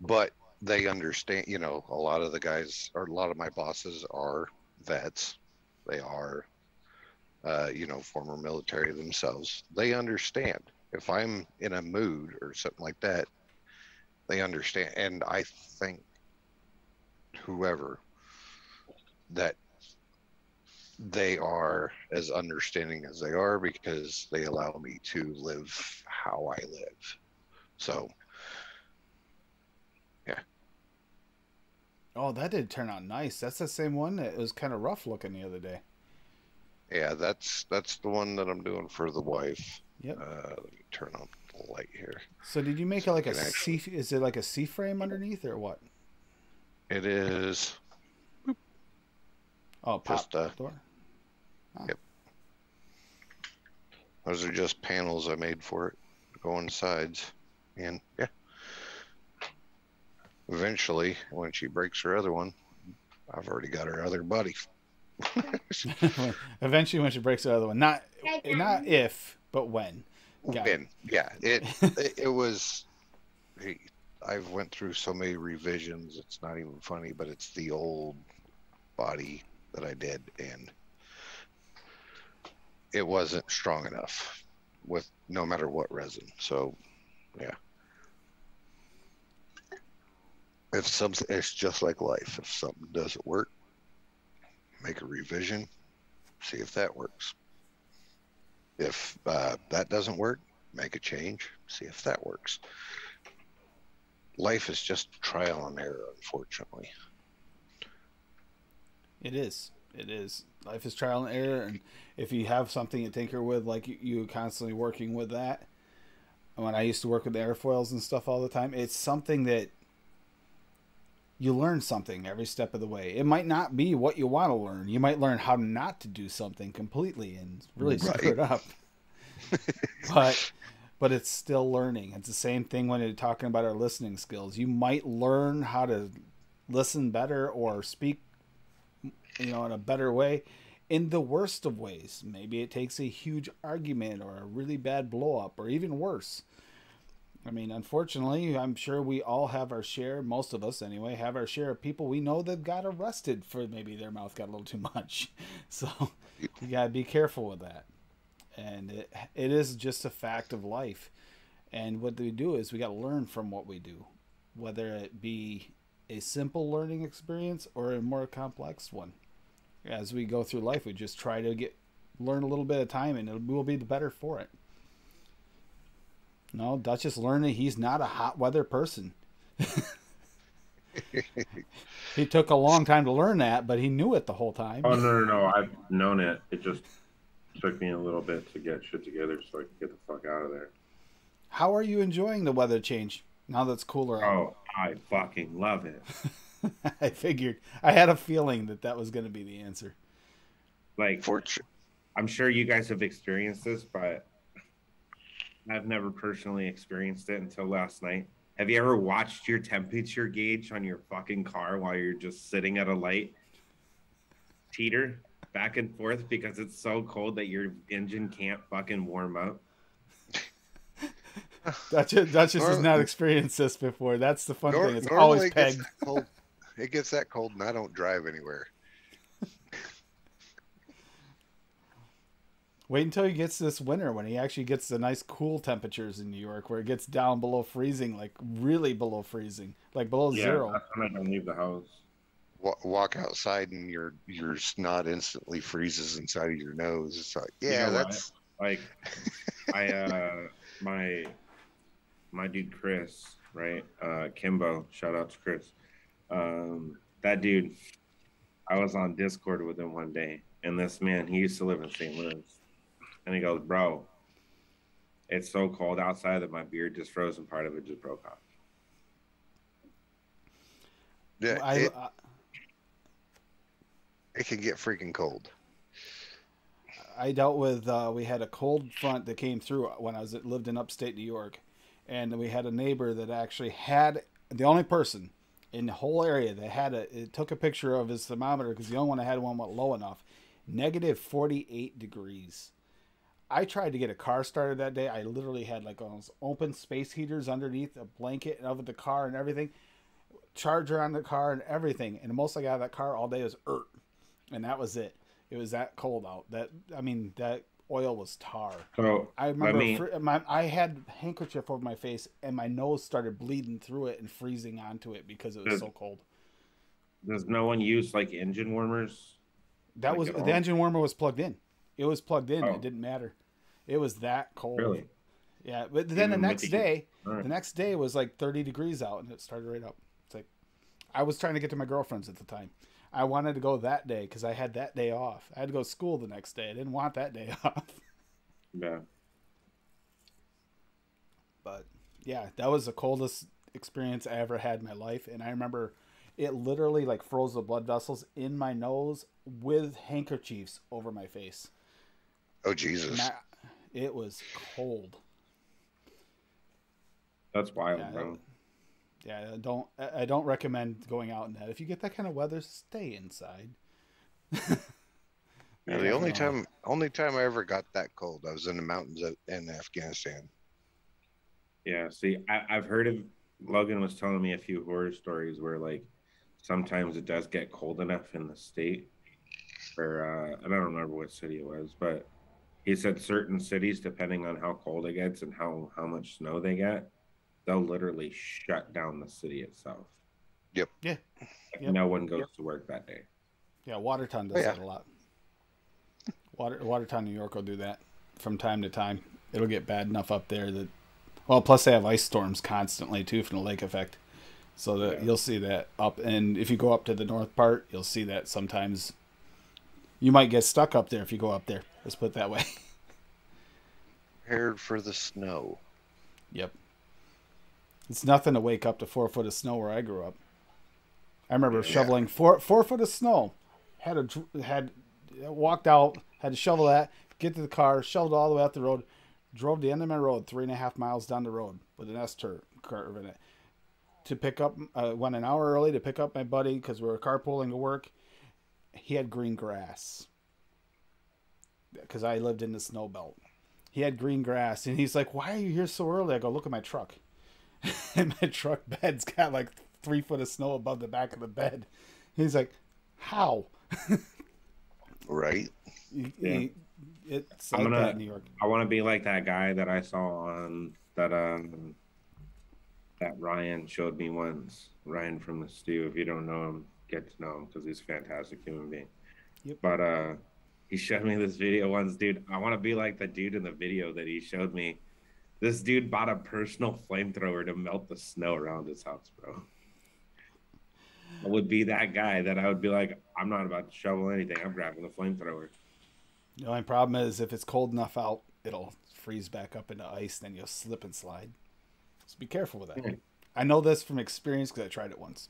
But they understand, a lot of the guys, or a lot of my bosses are vets. They are, former military themselves. They understand. If I'm in a mood or something like that, they understand. And I think whoever that they are as understanding as they are, because they allow me to live how I live. So, yeah. Oh, that did turn out nice. That's the same one that was kind of rough looking the other day. Yeah, that's the one that I'm doing for the wife. Yep. Let me turn on the light here. So did you make So it like we a can actually- C? Is it like a C frame underneath or what? It is Oh, pop just door. Yep. Those are just panels I made for it to go on the sides. And yeah. Eventually, when she breaks her other one, I've already got her other buddy. Eventually, when she breaks the other one, not if, but when. Got it. When, yeah, it was. I've went through so many revisions. It's not even funny, but it's the old body that I did, and it wasn't strong enough with no matter what resin. So, yeah. If something, it's just like life. If something doesn't work, make a revision, see if that works. If that doesn't work, make a change, see if that works. Life is just trial and error, unfortunately. It is. It is. Life is trial and error, and if you have something to tinker with, like you constantly working with that. When I used to work with airfoils and stuff all the time, it's something that you learn something every step of the way. It might not be what you want to learn. You might learn how not to do something completely and really screw it up. But it's still learning. It's the same thing when you're talking about our listening skills. You might learn how to listen better or speak, in a better way in the worst of ways. Maybe it takes a huge argument or a really bad blow up or even worse. I mean, unfortunately, I'm sure we all have our share, most of us anyway, have our share of people we know that got arrested for maybe their mouth got a little too much. So you got to be careful with that. And it is just a fact of life. And what we do is we got to learn from what we do, whether it be a simple learning experience or a more complex one. As we go through life, we just try to learn a little bit of time, and we'll be the better for it. No, Duchess learned that he's not a hot weather person. He took a long time to learn that, but he knew it the whole time. Oh, no. I've known it. It just took me a little bit to get shit together so I could get the fuck out of there. How are you enjoying the weather change now that's cooler out? Oh, I fucking love it. I figured. I had a feeling that was going to be the answer. Like, I'm sure you guys have experienced this, but I've never personally experienced it until last night. Have you ever watched your temperature gauge on your fucking car while you're just sitting at a light teeter back and forth because it's so cold that your engine can't fucking warm up? Duchess has not experienced this before. That's the fun thing. It's always pegged. It gets that cold, and I don't drive anywhere. Wait until he gets this winter when he actually gets the nice cool temperatures in New York where it gets down below freezing, like really below freezing, like below zero. That's when I don't leave the house. Walk outside and your snot instantly freezes inside of your nose. It's like, yeah, You know that's what? Like my dude Chris, right? Kimbo, shout out to Chris. That dude, I was on Discord with him one day, and this man, he used to live in St. Louis. And he goes, bro, it's so cold outside that my beard just froze and part of it just broke off. yeah. It can get freaking cold. I dealt with, we had a cold front that came through when I lived in upstate New York. And we had a neighbor that actually had, the only person in the whole area that had it took a picture of his thermometer because the only one I had one went low enough. Negative 48 degrees. I tried to get a car started that day. I literally had like those open space heaters underneath a blanket of the car and everything. Charger on the car and everything. And the most I got out of that car all day was and that was it. It was that cold out. That oil was tar. So I remember I had a handkerchief over my face and my nose started bleeding through it and freezing onto it because it was so cold. Does no one use like engine warmers? That was the engine warmer was plugged in. It was plugged in. Oh. It didn't matter. It was that cold. Really? Yeah, but then the Even next with day, Alright. the next day was like 30 degrees out, and it started right up. It's like I was trying to get to my girlfriend's at the time. I wanted to go that day because I had that day off. I had to go to school the next day. I didn't want that day off. Yeah. But yeah, that was the coldest experience I ever had in my life, and I remember it literally like froze the blood vessels in my nose with handkerchiefs over my face. Oh Jesus! It was cold. That's wild, Yeah, bro. Yeah, I don't recommend going out in that. If you get that kind of weather, stay inside. Yeah, the only time I ever got that cold, I was in the mountains in Afghanistan. Yeah, see, I've heard of Logan was telling me a few horror stories where like sometimes it does get cold enough in the state where I don't remember what city it was, but he said certain cities, depending on how cold it gets and how much snow they get, they'll literally shut down the city itself. Yep. Yeah. Like, Yep. no one goes to work that day. Yeah, Watertown does that a lot. Watertown, New York will do that from time to time. It'll get bad enough up there that, well, plus they have ice storms constantly too from the lake effect. So that you'll see that up, and if you go up to the north part, you'll see that sometimes you might get stuck up there if you go up there. Let's put it that way. Prepared for the snow. Yep. It's nothing to wake up to 4 foot of snow where I grew up. I remember shoveling 4 foot of snow. Had walked out, had to shovel that, get to the car, shoveled all the way up the road, drove the end of my road 3.5 miles down the road with an curve in it to pick up. Went an hour early to pick up my buddy because we were carpooling to work. He had green grass because I lived in the snow belt. He had green grass, and he's like, "Why are you here so early?" I go, "Look at my truck." And my truck bed's got like 3 foot of snow above the back of the bed. He's like, "How?" Right. It's like that in New York. I want to be like that guy that I saw on that Ryan showed me once. Ryan from the Stew. If you don't know him, get to know him because he's a fantastic human being. Yep. But he showed me this video once, dude. I want to be like the dude in the video that he showed me. This dude bought a personal flamethrower to melt the snow around his house, bro. I would be that guy that I would be like, I'm not about to shovel anything. I'm grabbing the flamethrower. The only problem is if it's cold enough out, it'll freeze back up into ice, then you'll slip and slide. So be careful with that. I know this from experience because I tried it once.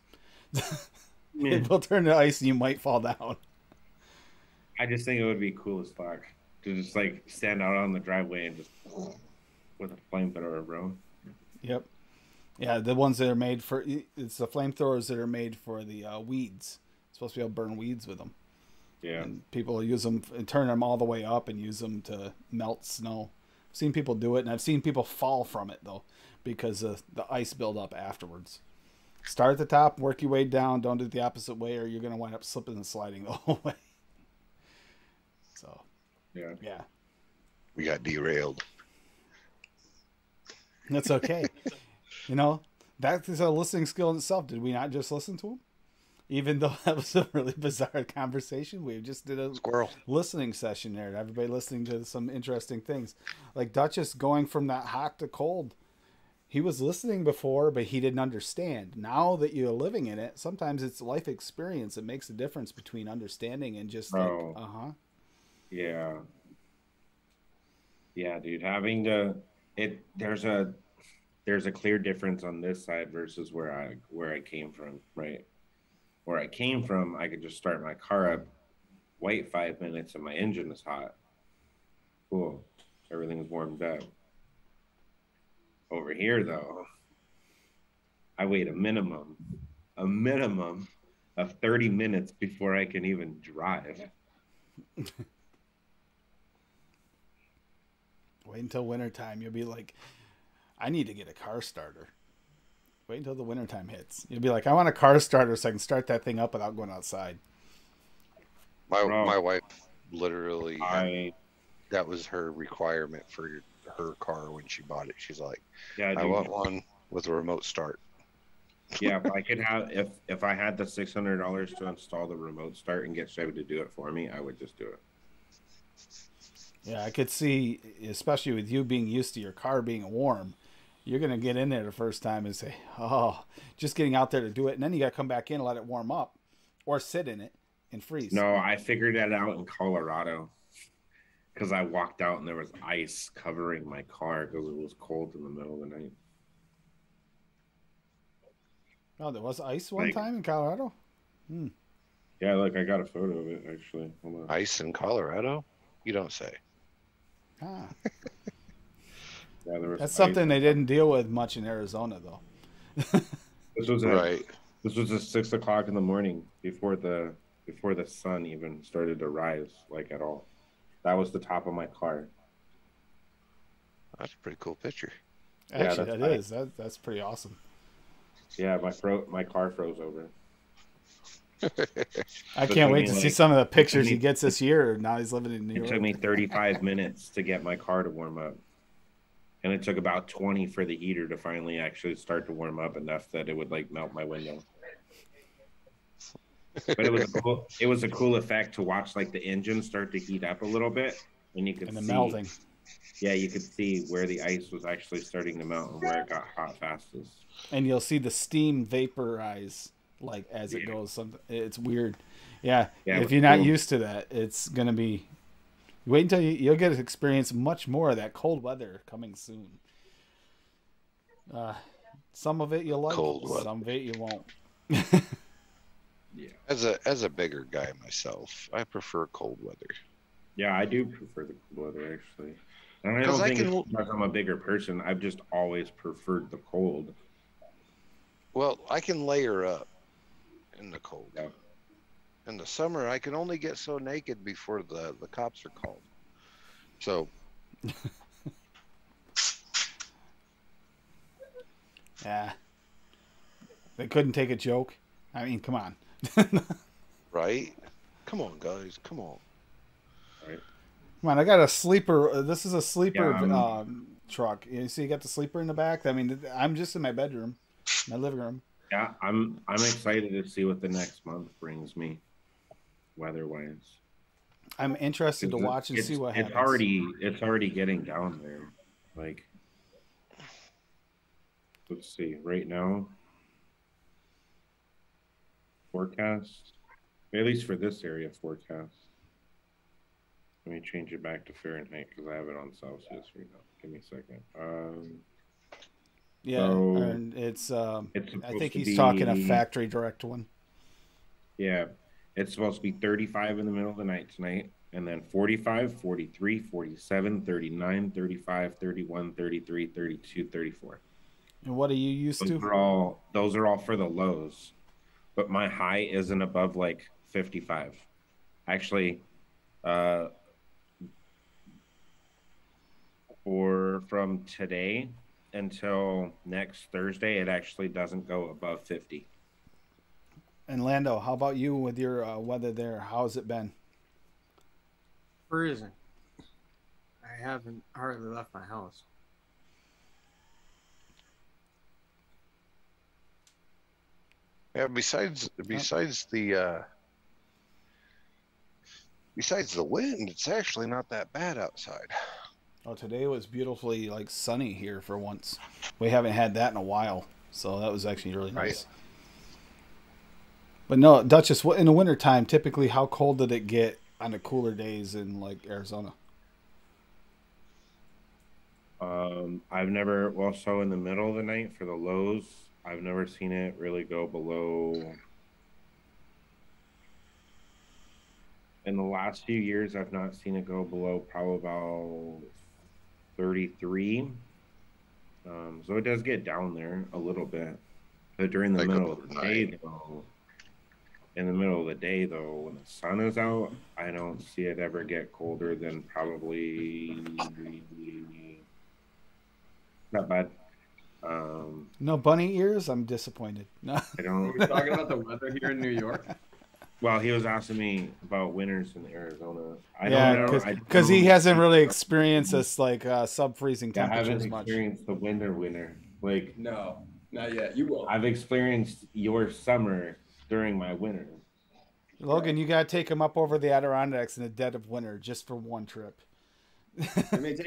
It will turn to ice and you might fall down. I just think it would be cool as fuck to just like stand out on the driveway and just with a flamethrower, bro. Yep. Yeah, the ones that are made for it's the flamethrowers that are made for the weeds. It's supposed to be able to burn weeds with them. Yeah. And people use them and turn them all the way up and use them to melt snow. I've seen people do it, and I've seen people fall from it though because of the ice buildup afterwards. Start at the top, work your way down. Don't do it the opposite way, or you're gonna wind up slipping and sliding the whole way. So, yeah, We got derailed. that's okay. You know, that is a listening skill in itself. Did we not just listen to him? Even though that was a really bizarre conversation, we just did a Squirrel. listening session there. Everybody listening to some interesting things. Like Duchess going from that hot to cold. He was listening before, but he didn't understand. Now that you're living in it, sometimes it's life experience that makes a difference between understanding and just Bro. like, Yeah. Yeah, dude. Having to there's a clear difference on this side versus where I came from, right? Where I came from, I could just start my car up, wait 5 minutes, and my engine is hot. Cool. Everything's warmed up. Over here, though, I wait a minimum a minimum of 30 minutes before I can even drive. Wait until wintertime. You'll be like, I need to get a car starter. Wait until the wintertime hits. You'll be like, I want a car starter so I can start that thing up without going outside. My wife literally I that was her requirement for her car when she bought it. She's like, yeah, I dude. want one with a remote start. Yeah, if I could have if I had the $600 to install the remote start and get Chevy to do it for me, I would just do it. Yeah, I could see, especially with you being used to your car being warm, you're going to get in there the first time and say, oh, just getting out there to do it. And then you got to come back in and let it warm up or sit in it and freeze. No, I figured that out in Colorado because I walked out and there was ice covering my car because it was cold in the middle of the night. Oh, there was ice one Like- time in Colorado? Yeah, look, I got a photo of it actually. Hold on. Ice in Colorado? You don't say. Ah, Yeah, there was that's ice. something they didn't deal with much in Arizona, though. This was at, Right. This was at 6 o'clock in the morning before the sun even started to rise, like at all. That was the top of my car. That's a pretty cool picture. Actually, that's that right. is. That's pretty awesome. Yeah, my car froze over. I It can't took wait me, to see like- some of the pictures me- he gets this year. Now he's living in New It York. took me 35 minutes to get my car to warm up. And it took about 20 for the heater to finally actually start to warm up enough that it would like melt my window. But it was a cool effect to watch like the engine start to heat up a little bit and you could And the see melting. Yeah, you could see where the ice was actually starting to melt and where it got hot fastest. And you'll see the steam vaporize like as it goes. It's weird. Yeah, Yeah, if it's you're not cool. used to that, it's gonna be. Wait until you'll get to experience much more of that cold weather coming soon. Some of it you'll like, Cold weather. some of it you won't. Yeah. As a bigger guy myself, I prefer cold weather. Yeah, I do prefer the cold weather actually. And I 'Cause don't I think can- it's because I'm a bigger person. I've just always preferred the cold. Well, I can layer up in the cold. Yeah. In the summer, I can only get so naked before the cops are called. So, Yeah, they couldn't take a joke. I mean, come on. right? Come on, guys. Come on. Come on, I got a sleeper. This is a sleeper Yeah, truck. You see, you got the sleeper in the back. I mean, I'm just in my bedroom, my living room. Yeah, I'm excited to see what the next month brings me, weather-wise. I'm interested to It's- watch and see what happens. It's already getting down there. Like, let's see. Right now, forecast. At least for this area, forecast. Let me change it back to Fahrenheit because I have it on Celsius right now. Give me a second. Yeah, So, and it's. I supposed think to he's talking a be- factory direct one. Yeah, it's supposed to be 35 in the middle of the night tonight, and then 45, 43, 47, 39, 35, 31, 33, 32, 34. And what are you used to? Those are all for the lows, but my high isn't above like 55. Actually, from today until next Thursday, it actually doesn't go above 50. And Lando, how about you with your weather there? How's it been? Freezing. I haven't hardly left my house. Yeah. Besides the wind, it's actually not that bad outside. Oh, today was beautifully like sunny here for once. We haven't had that in a while, so that was actually really nice. Right. But no, Duchess, in the wintertime, typically how cold did it get on the cooler days in like Arizona? So in the middle of the night for the lows, I've never seen it really go below. In the last few years, I've not seen it go below probably about 33. So it does get down there a little bit. But during the Like middle about of the day, 9. though, in the middle of the day, though, when the sun is out, I don't see it ever get colder than probably not bad. No bunny ears? I'm disappointed. No. I Are we don't. talking about the weather here in New York? Well, he was asking me about winters in Arizona. I Yeah, don't know. because he hasn't really experienced this like sub-freezing I haven't temperatures much. experienced the winter. Like No, not yet. You will. I've experienced your summer during my winter. Logan, you gotta take him up over the Adirondacks in the dead of winter just for one trip. I mean,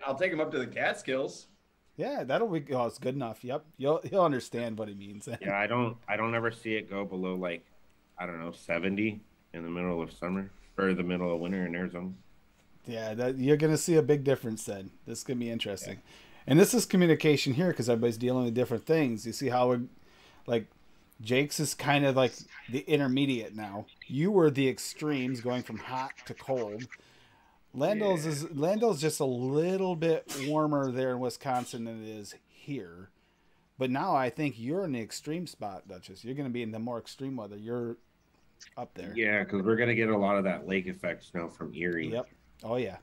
I'll take him up to the Catskills. Yeah, that'll be. Oh, it's good enough. Yep, he'll understand what he means. Yeah, I don't ever see it go below like, I don't know, 70 in the middle of summer or the middle of winter in Arizona. Yeah, you're gonna see a big difference then. This is gonna be interesting, and this is communication here because everybody's dealing with different things. You see how we're like. Jake's is kind of like the intermediate now. You were the extremes going from hot to cold. Lando's just a little bit warmer there in Wisconsin than it is here. But now I think you're in the extreme spot, Duchess. You're going to be in the more extreme weather. You're up there. Yeah, because we're gonna get a lot of that lake effect snow from Erie. Yep. Oh yeah.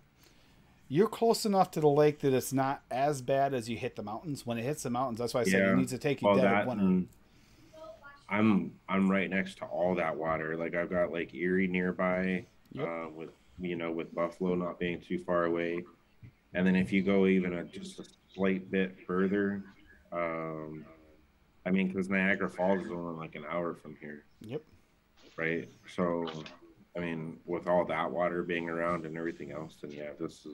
You're close enough to the lake that it's not as bad as you hit the mountains. When it hits the mountains, that's why I said it needs to take you Well, dead that of winter. and I'm right next to all that water. Like I've got Lake Erie nearby, Yep. with Buffalo not being too far away, and then if you go even just a slight bit further, I mean, because Niagara Falls is only like an hour from here, Yep. right? So, I mean, with all that water being around and everything else, then yeah, it's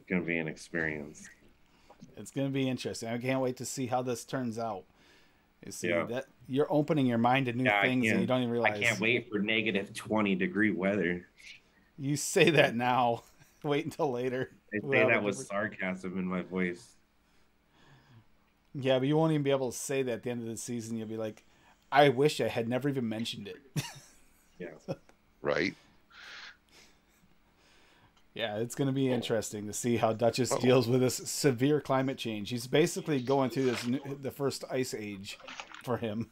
gonna be an experience. It's going to be interesting. I can't wait to see how this turns out. You see Yeah. that you're opening your mind to new Yeah, things and you don't even I realize. can't wait for negative 20-degree weather. You say that now. Wait until later. I We'll say have a that with different- sarcasm in my voice. Yeah, but you won't even be able to say that at the end of the season. You'll be like, I wish I had never even mentioned it. Yeah. Right? Yeah, it's going to be interesting to see how Duchess deals with this severe climate change. He's basically going through the first ice age for him.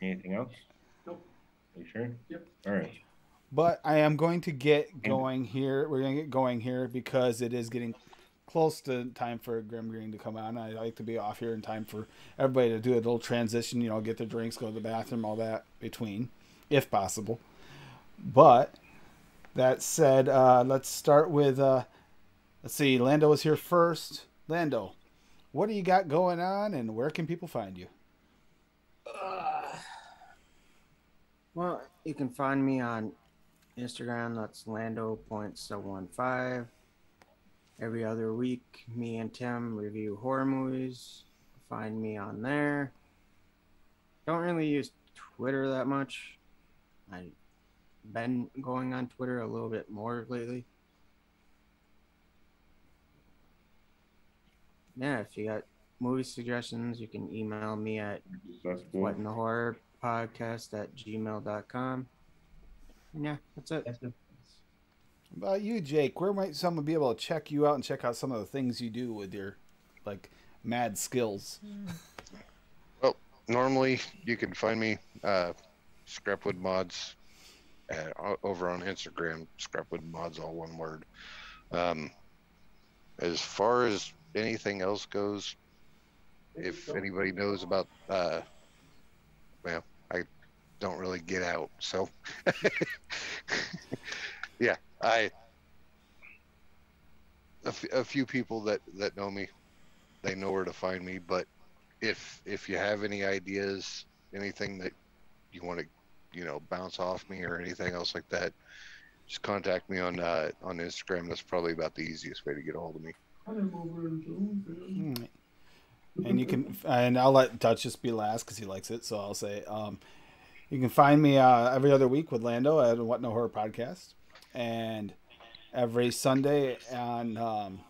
Anything else? Nope. You sure? Yep. All right. But I am going to get going here. We're going to get going here because it is getting close to time for Grim Green to come on. I like to be off here in time for everybody to do a little transition, get their drinks, go to the bathroom, all that between, if possible. But that said, let's start with, let's see, Lando is here first. Lando, what do you got going on and where can people find you? Well, you can find me on Instagram. That's Lando.715. Every other week, me and Tim review horror movies. Find me on there. Don't really use Twitter that much. I've been going on Twitter a little bit more lately. Yeah, if you got movie suggestions, you can email me at That's cool. whatinthehorrorpodcast@gmail.com. And yeah, that's it. What about you, Jake? Where might someone be able to check you out and check out some of the things you do with your, mad skills? Well, normally you can find me Scrapwood Mods over on Instagram. Scrapwood Mods, all one word. As far as anything else goes, if anybody knows about, well, I don't really get out, so yeah, a few people that know me, they know where to find me. But if you have any ideas, anything that you want to, bounce off me or anything else like that, just contact me on Instagram. That's probably about the easiest way to get a hold of me. And you can, and I'll let Duchess be last because he likes it. So I'll say, you can find me every other week with Lando at What No Horror Podcast, and every Sunday on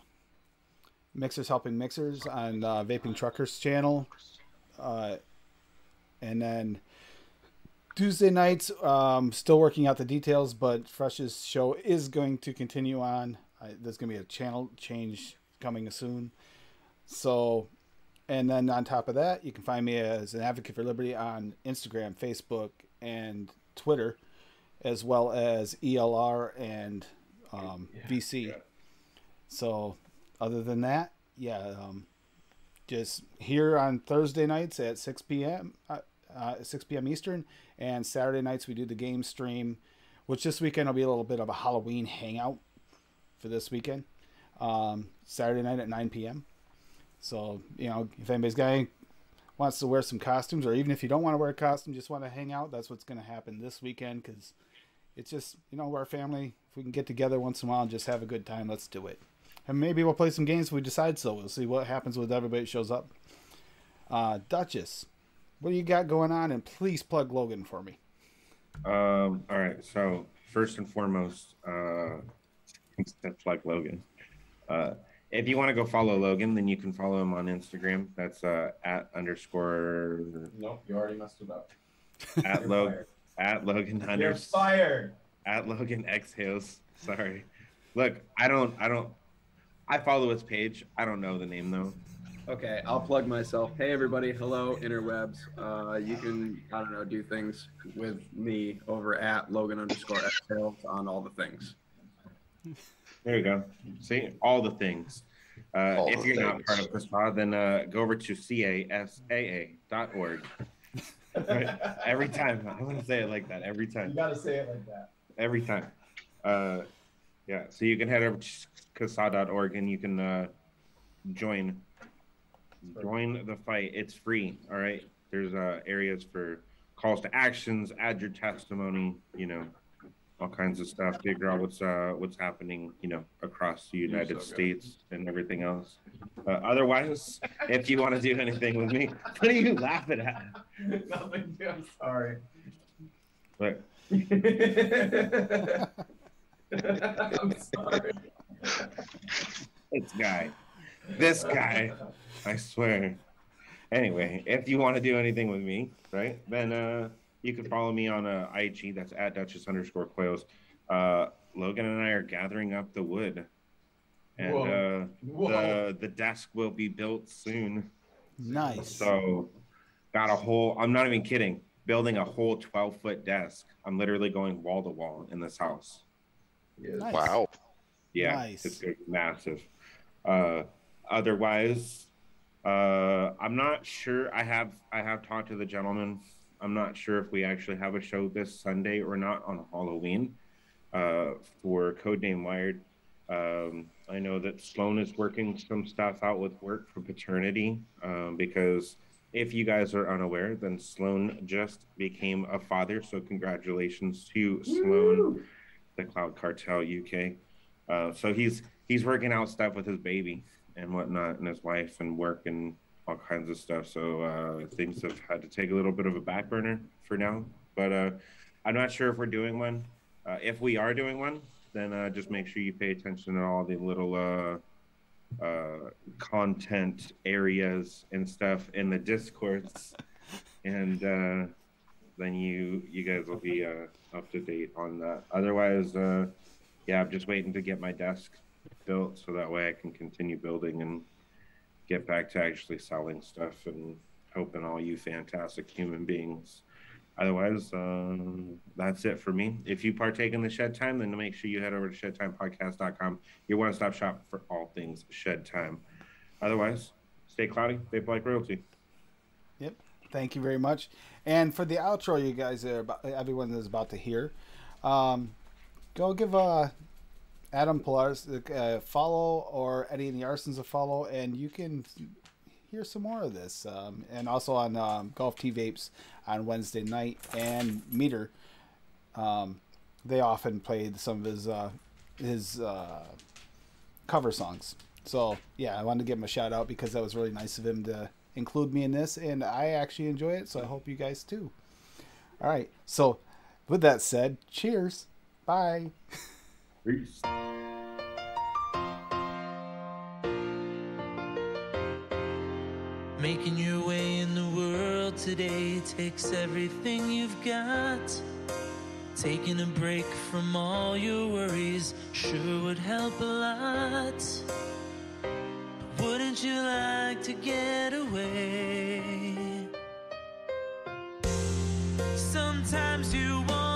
Mixers Helping Mixers on Vaping Truckers channel, and then Tuesday nights, still working out the details, but Fresh's show is going to continue on. There's going to be a channel change coming soon. So And then on top of that, you can find me as an advocate for liberty on Instagram, Facebook, and Twitter, as well as ELR and VC. So other than that, just here on Thursday nights at 6 p.m. 6 p.m. Eastern, and Saturday nights we do the game stream, which this weekend will be a little bit of a Halloween hangout for this weekend. Saturday night at 9 p.m. So, if anybody's wants to wear some costumes, or even if you don't want to wear a costume, just want to hang out, that's what's going to happen this weekend, because it's just, our family, if we can get together once in a while and just have a good time, let's do it. And maybe we'll play some games if we decide so. We'll see what happens with everybody that shows up. Duchess, what do you got going on? And please plug Logan for me. All right. So first and foremost, plug Logan. If you want to go follow Logan, then you can follow him on Instagram. That's @_. Nope, you already messed it up. Logan You're fired. @Logan Exhales. Sorry. Look, I follow his page. I don't know the name though. Okay, I'll plug myself. Hey everybody, hello interwebs. You can, do things with me over @Logan_Exhales on all the things. There you go. See, all the things. If you're not part of CASA, then go over to casaa.org. Right? Every time. I want to say it like that. Every time. You got to say it like that. Every time. So you can head over to CASA.org and you can join the fight. It's free. All right. There's areas for calls to actions, add your testimony, all kinds of stuff, figure out what's happening, across the United States and everything else. Otherwise, if you want to do anything with me, what are you laughing at? Nothing. I'm sorry. Look. I'm sorry. This guy, I swear. Anyway, if you want to do anything with me, right, then you can follow me on IG. That's @Duchess_Coils. Logan and I are gathering up the wood, and the desk will be built soon. Nice. So, got a whole. I'm not even kidding. Building a whole 12-foot desk. I'm literally going wall to wall in this house. Nice. Wow. Yeah, Nice. It's gonna be massive. Otherwise, I'm not sure. I have talked to the gentleman. I'm not sure if we actually have a show this Sunday or not on Halloween for Codename Wired. I know that Sloan is working some stuff out with work for paternity because if you guys are unaware, then Sloan just became a father. So congratulations to Sloan, the Cloud Cartel UK. So he's working out stuff with his baby and whatnot, and his wife, and work and all kinds of stuff. So things have had to take a little bit of a back burner for now. But I'm not sure if we're doing one. If we are doing one, then just make sure you pay attention to all the little content areas and stuff in the Discords, and then you guys will be up to date on that. Otherwise, I'm just waiting to get my desk built so that way I can continue building and get back to actually selling stuff and helping all you fantastic human beings. Otherwise, that's it for me. If you partake in the Shed Time, then make sure you head over to shedtimepodcast.com, your one-stop shop for all things Shed Time. Otherwise, stay cloudy, vape like royalty. Yep. Thank you very much. And for the outro, you guys everyone is about to hear, go give Adam Polaris a follow, or Eddie and the Arsons a follow, and you can hear some more of this. And also on Golf Tea Vapes on Wednesday night, and Meter, they often play some of his cover songs. So yeah, I wanted to give him a shout out because that was really nice of him to include me in this, and I actually enjoy it, so I hope you guys too. All right, so with that said, cheers. Bye. Peace. Making your way in the world today takes everything you've got. Taking a break from all your worries sure would help a lot. Would Wouldn't you like to get away? Sometimes you want